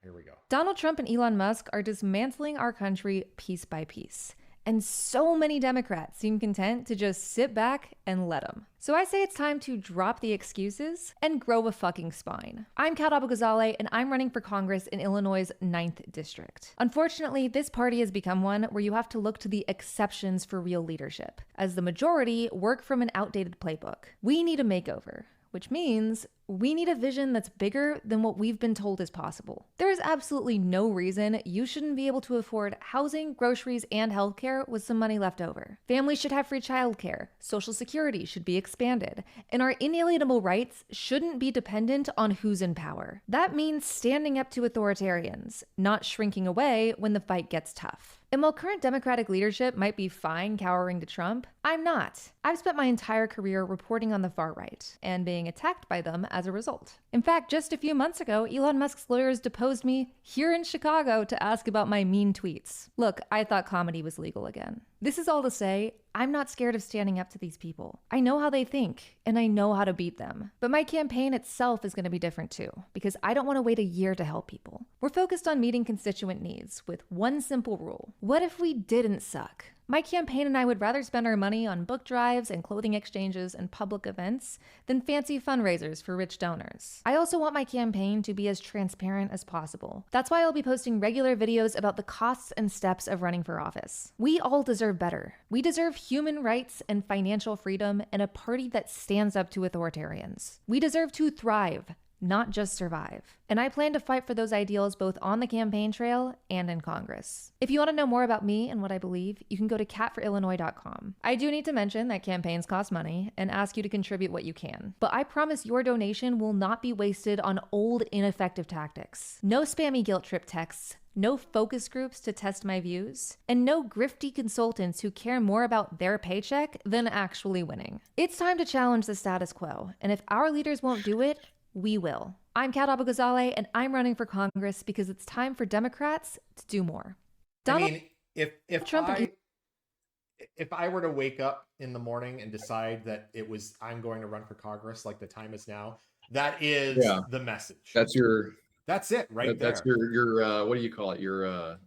Here we go. Donald Trump and Elon Musk are dismantling our country piece by piece. And so many Democrats seem content to just sit back and let them. So I say it's time to drop the excuses and grow a fucking spine. I'm Kat Abou-Ghazaleh, and I'm running for Congress in Illinois' 9th District. Unfortunately, this party has become one where you have to look to the exceptions for real leadership, as the majority work from an outdated playbook. We need a makeover, which means We need a vision that's bigger than what we've been told is possible. There is absolutely no reason you shouldn't be able to afford housing, groceries, and healthcare with some money left over. Families should have free childcare, Social Security should be expanded, and our inalienable rights shouldn't be dependent on who's in power. That means standing up to authoritarians, not shrinking away when the fight gets tough. And while current Democratic leadership might be fine cowering to Trump, I'm not. I've spent my entire career reporting on the far right and being attacked by them as a result. In fact, just a few months ago, Elon Musk's lawyers deposed me here in Chicago to ask about my mean tweets. Look, I thought comedy was legal again. This is all to say, I'm not scared of standing up to these people. I know how they think, and I know how to beat them. But my campaign itself is going to be different too, because I don't want to wait a year to help people. We're focused on meeting constituent needs with one simple rule. What if we didn't suck? My campaign and I would rather spend our money on book drives and clothing exchanges and public events than fancy fundraisers for rich donors. I also want my campaign to be as transparent as possible. That's why I'll be posting regular videos about the costs and steps of running for office. We all deserve better. We deserve human rights and financial freedom and a party that stands up to authoritarians. We deserve to thrive, not just survive. And I plan to fight for those ideals both on the campaign trail and in Congress. If you want to know more about me and what I believe, you can go to catforillinois.com. I do need to mention that campaigns cost money and ask you to contribute what you can. But I promise your donation will not be wasted on old, ineffective tactics. No spammy guilt trip texts, no focus groups to test my views, and no grifty consultants who care more about their paycheck than actually winning. It's time to challenge the status quo, and if our leaders won't do it, we will. I'm Kat Abou-Ghazaleh, and I'm running for Congress because it's time for Democrats to do more. I mean, if I were to wake up in the morning and decide that I'm going to run for Congress, like the time is now, that is the message. That's it right there. That's your what do you call it? Your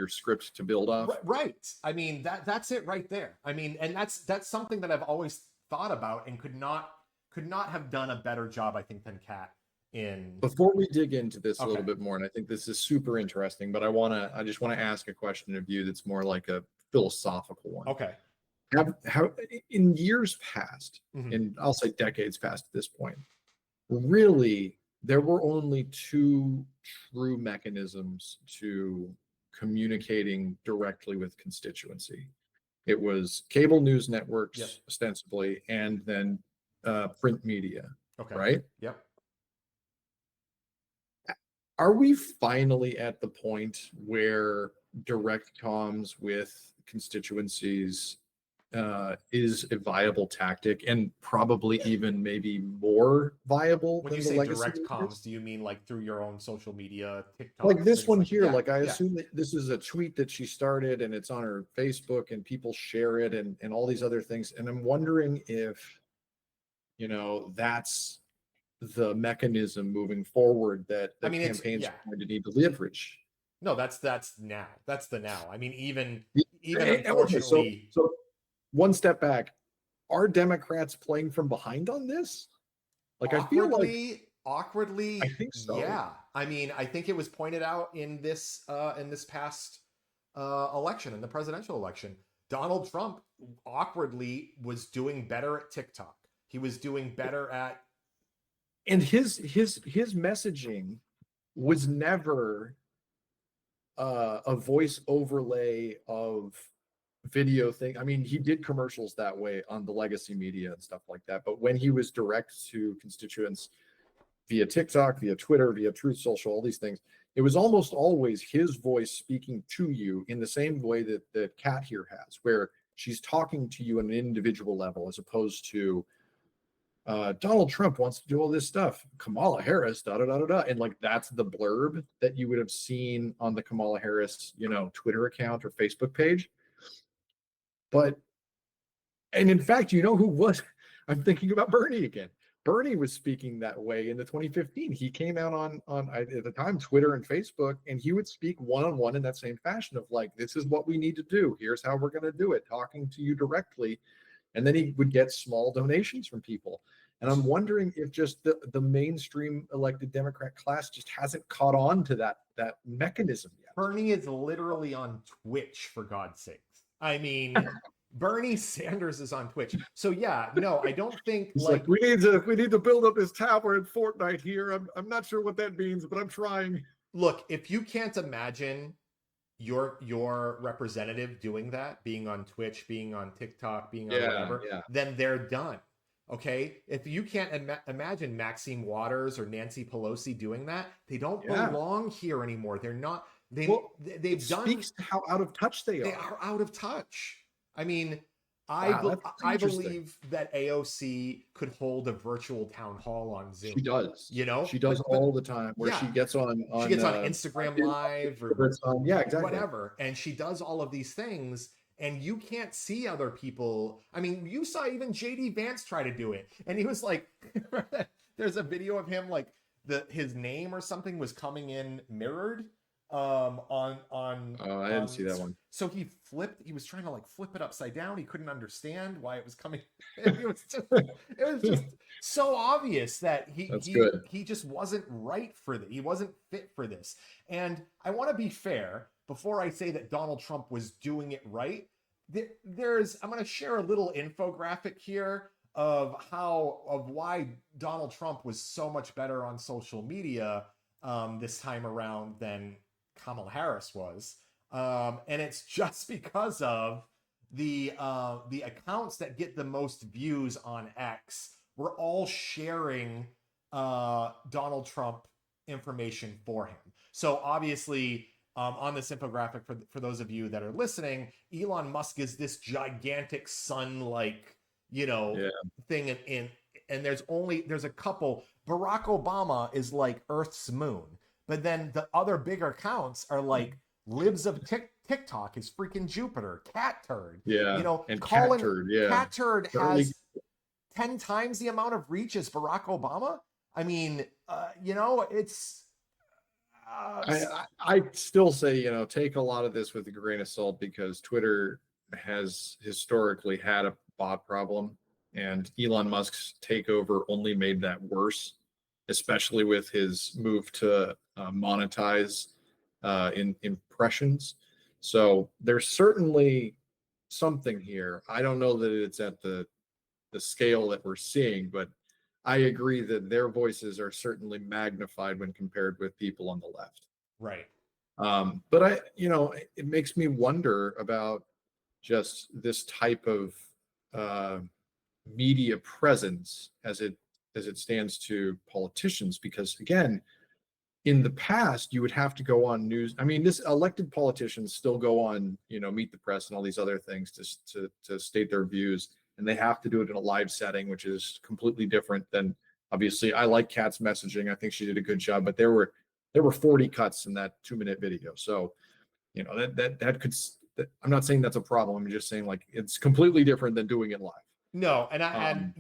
script to build off. Right. I mean, that's it right there. I mean, and that's something that I've always thought about and could not have done a better job, I think, than Kat in. Before we dig into this a little bit more, and I think this is super interesting, but I just want to ask a question of you that's more like a philosophical one. Okay. How in years past, and I'll say decades past at this point, really there were only two true mechanisms to communicating directly with constituency. It was cable news networks, ostensibly, and then print media. Okay. Right? Yep. Are we finally at the point where direct comms with constituencies is a viable tactic, and probably even maybe more viable? When you say direct comms, do you mean like through your own social media, TikTok? Like this one here, I assume that this is a tweet that she started and it's on her Facebook and people share it and all these other things. And I'm wondering if, that's the mechanism moving forward that campaigns are going to need to leverage. No, that's now. That's the now. I mean, even unfortunately. So one step back, are Democrats playing from behind on this? Like, I feel like awkwardly. I think so. Yeah. I mean, I think it was pointed out in this past election, in the presidential election, Donald Trump awkwardly was doing better at TikTok. He was doing better at, and his messaging was never a voice overlay of video thing. I mean, he did commercials that way on the legacy media and stuff like that. But when he was direct to constituents via TikTok, via Twitter, via Truth Social, all these things, it was almost always his voice speaking to you in the same way that Kat here has, where she's talking to you on an individual level, as opposed to Donald Trump wants to do all this stuff. Kamala Harris, da da da da da, and like that's the blurb that you would have seen on the Kamala Harris, Twitter account or Facebook page. And in fact, who was? I'm thinking about Bernie again. Bernie was speaking that way in the 2015. He came out on at the time Twitter and Facebook, and he would speak one-on-one in that same fashion of like, this is what we need to do. Here's how we're going to do it, talking to you directly. And then he would get small donations from people. And I'm wondering if just the mainstream elected Democrat class just hasn't caught on to that mechanism yet. Bernie is literally on Twitch, for God's sake. I mean, Bernie Sanders is on Twitch. So yeah, no, I don't think He's like like, we need to build up this tower in Fortnite here. I'm not sure what that means, but I'm trying. look, if you can't imagine your representative doing that, being on Twitch, being on TikTok, being on whatever, then they're done. Okay, if you can't imagine Maxine Waters or Nancy Pelosi doing that, they don't belong here anymore. They're not. They've done. Speaks to how out of touch they are. They are out of touch. I mean, Wow, I believe that AOC could hold a virtual town hall on Zoom. She does. You know, she does all the time. Where she gets on she gets on Instagram Live or exactly, whatever, and she does all of these things. And you can't see other people. I mean, you saw even JD Vance try to do it, and he was like, "There's a video of him like his name or something was coming in mirrored." I didn't see that one. So he was trying to like flip it upside down. He couldn't understand why it was coming. It was just so obvious that he just wasn't right for this. He wasn't fit for this. And I want to be fair before I say that Donald Trump was doing it right. I'm going to share a little infographic here of why Donald Trump was so much better on social media this time around than Kamala Harris was, and it's just because of the accounts that get the most views on X were all sharing Donald Trump information for him. So obviously, on this infographic, for those of you that are listening, Elon Musk is this gigantic sun-like, thing and there's a couple. Barack Obama is like Earth's moon. But then the other bigger accounts are like libs of TikTok is freaking Jupiter, Cat Turd. And Colin, Cat Turd has 10 times the amount of reach as Barack Obama. I mean, it's. I still say, take a lot of this with a grain of salt because Twitter has historically had a bot problem, and Elon Musk's takeover only made that worse, especially with his move to monetize in impressions. So there's certainly something here. I don't know that it's at the scale that we're seeing, but I agree that their voices are certainly magnified when compared with people on the left. Right. But it makes me wonder about just this type of media presence as it stands to politicians, because again, in the past, you would have to go on news. I mean, this elected politicians still go on, Meet the Press and all these other things to state their views, and they have to do it in a live setting, which is completely different than, obviously, I like Kat's messaging. I think she did a good job, but there were 40 cuts in that 2-minute video. So, that could, I'm not saying that's a problem. I'm just saying like it's completely different than doing it live. No, I'm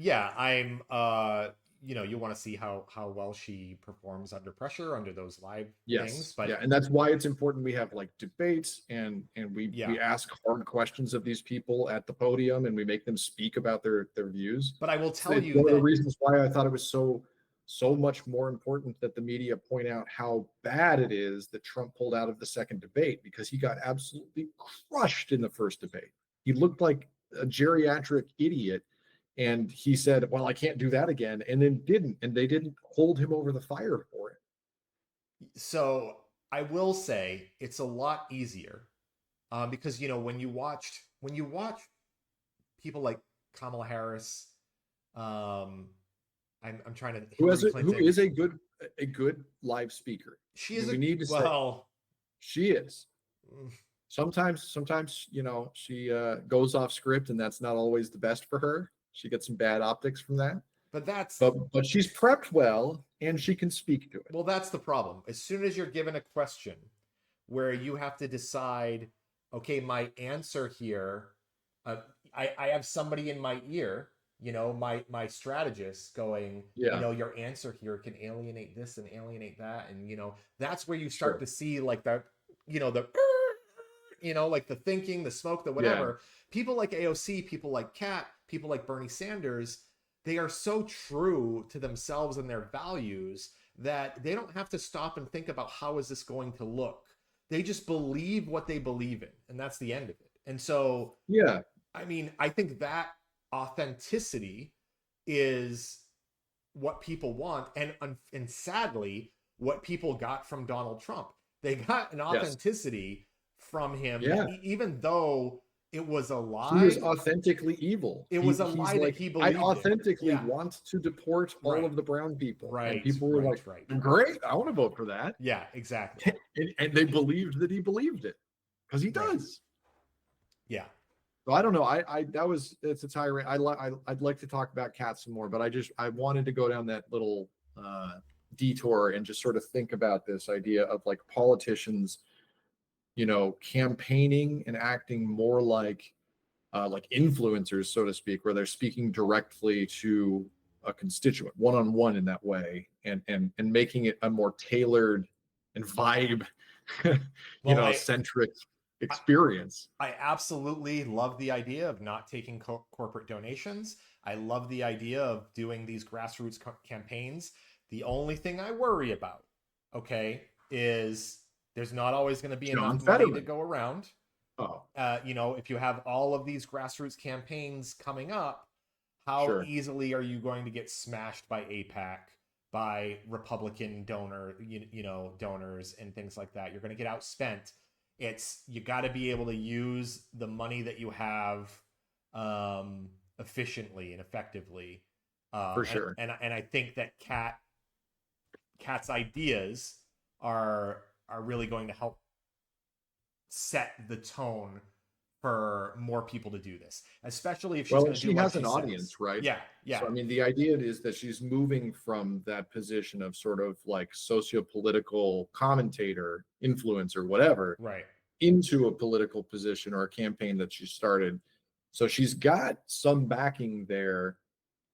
you want to see how well she performs under pressure under those live things. But and that's why it's important we have like debates and we ask hard questions of these people at the podium and we make them speak about their views. But I will tell you one of the reasons why I thought it was so much more important that the media point out how bad it is that Trump pulled out of the second debate, because he got absolutely crushed in the first debate. He looked like a geriatric idiot. And he said, well, I can't do that again. And then didn't. And they didn't hold him over the fire for it. So I will say it's a lot easier because, when you watch people like Kamala Harris, I'm trying to. Who is a good live speaker. She is. She is. Sometimes, she goes off script, and that's not always the best for her. She gets some bad optics from that. But she's prepped well, and she can speak to it. Well, that's the problem. As soon as you're given a question where you have to decide, okay, my answer here, I have somebody in my ear, my strategist going, your answer here can alienate this and alienate that. And, that's where you start to see like the like the thinking, the smoke, the whatever. People like AOC, people like Kat, people like Bernie Sanders, they are so true to themselves and their values that they don't have to stop and think about how is this going to look. They just believe what they believe in, and that's the end of it. And so I mean, I think that authenticity is what people want, and sadly, what people got from Donald Trump. They got an Yes. authenticity from him, Yeah. even though it was a He lie. was authentically evil. It was a He's lie that like, he I believed in. authentically Yeah. want to deport all Right. of the brown people. And Right, people were right, like, right. great, I want to vote for that. Yeah, exactly. And they believed that he believed it, because he Right. does. Yeah. So I don't know. It's a tirade. I'd like to talk about cats some more, but I wanted to go down that little detour and just sort of think about this idea of like politicians, campaigning and acting more like influencers, so to speak, where they're speaking directly to a constituent one-on-one in that way, and making it a more tailored and vibe, Well, centric experience. I absolutely love the idea of not taking corporate donations. I love the idea of doing these grassroots campaigns. The only thing I worry about, okay, is there's not always going to be John enough money to Fetterman. go around. Oh, If you have all of these grassroots campaigns coming up, how Sure. easily are you going to get smashed by AIPAC, by Republican donors and things like that? You're going to get outspent. You got to be able to use the money that you have efficiently and effectively. For sure. And I think that Kat's ideas are really going to help set the tone for more people to do this, especially if she's going to do she like has an she audience, says. right? Yeah, yeah. So I mean, the idea is that she's moving from that position of sort of like socio-political commentator, influencer, whatever, Right. into a political position or a campaign that she started. So she's got some backing there,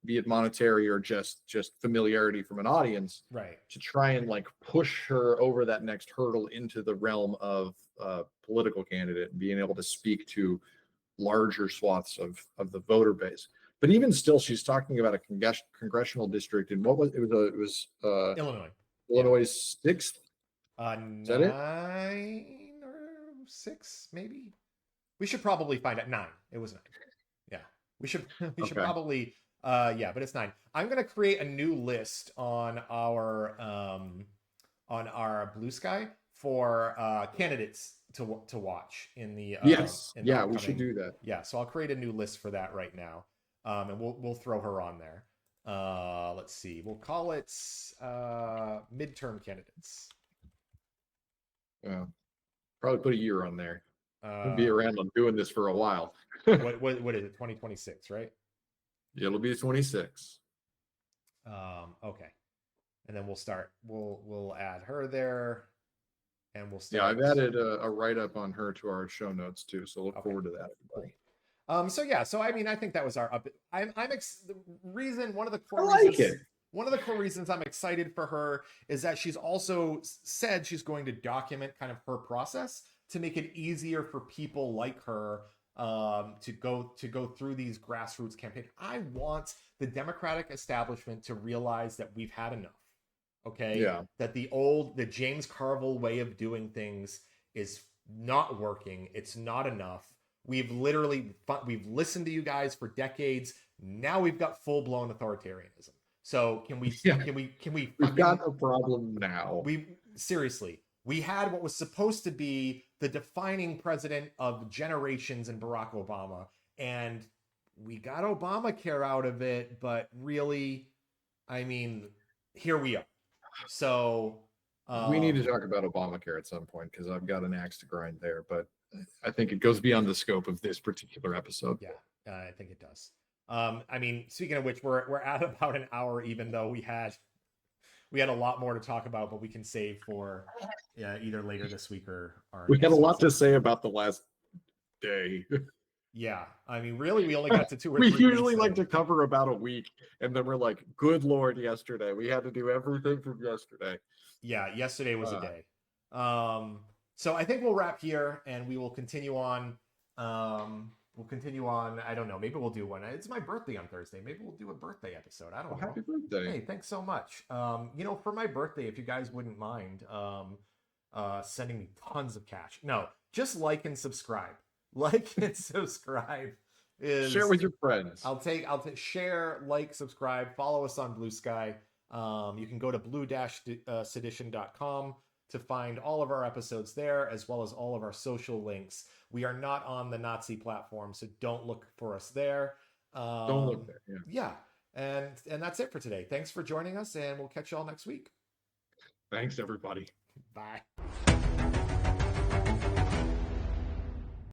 be it monetary or just familiarity from an audience, Right. to try and like push her over that next hurdle into the realm of political candidate and being able to speak to larger swaths of the voter base. But even still, she's talking about a congressional district in Illinois. Illinois' 6th. Is that it? 9 or 6, maybe. We should probably find out. 9. It was 9. Yeah, we should Okay. probably. Yeah, but it's 9. I'm gonna create a new list on our Blue Sky for candidates to watch in the Yes. in the Yeah, we should upcoming- do that. Yeah, so I'll create a new list for that right now, and we'll throw her on there. Let's see, we'll call it midterm candidates. Yeah. Probably put a year on there. We'll Uh, be around on doing this for a while. what is it? 2026, right? It'll be 26. Okay, and then we'll add her there, and we'll Yeah, start. I've added a write-up on her to our show notes too, so look Okay. forward to that, everybody. So I mean, I think that was our up. The reason, one of the core I like reasons, it. one of the core reasons I'm excited for her is that she's also said she's going to document kind of her process to make it easier for people like her to go through these grassroots campaigns. I want the Democratic establishment to realize that we've had enough. Okay. Yeah. That the James Carville way of doing things is not working. It's not enough. We've listened to you guys for decades. Now we've got full-blown authoritarianism. So can we We've got a problem now. We had what was supposed to be the defining president of generations in Barack Obama, and we got Obamacare out of it, but really, I mean, here we are. So We need to talk about Obamacare at some point, because I've got an axe to grind there, but I think it goes beyond the scope of this particular episode. Yeah, I think it does. I mean, speaking of which, we're at about an hour, even though we had a lot more to talk about, but we can save for either later this week or We had a next lot to episode. say about the last day. Yeah, I mean, really, we only got to 2 or We 3 usually weeks like in. to cover about a week, and then we're like, good Lord, yesterday. We had to do everything from yesterday. Yeah, yesterday was a day. So I think we'll wrap here, and we will continue on. I don't know. Maybe we'll do one. It's my birthday on Thursday. Maybe we'll do a birthday episode. I don't know. Happy birthday. Hey, thanks so much. For my birthday, if you guys wouldn't mind sending me tons of cash. No, just like and subscribe. Like and subscribe is Share with your friends. I'll take share, like, subscribe, follow us on Blue Sky. You can go to blue-sedition.com to find all of our episodes there, as well as all of our social links. We are not on the Nazi platform, so don't look for us there. Don't look there. Yeah. And that's it for today. Thanks for joining us, and we'll catch you all next week. Thanks, everybody. Bye.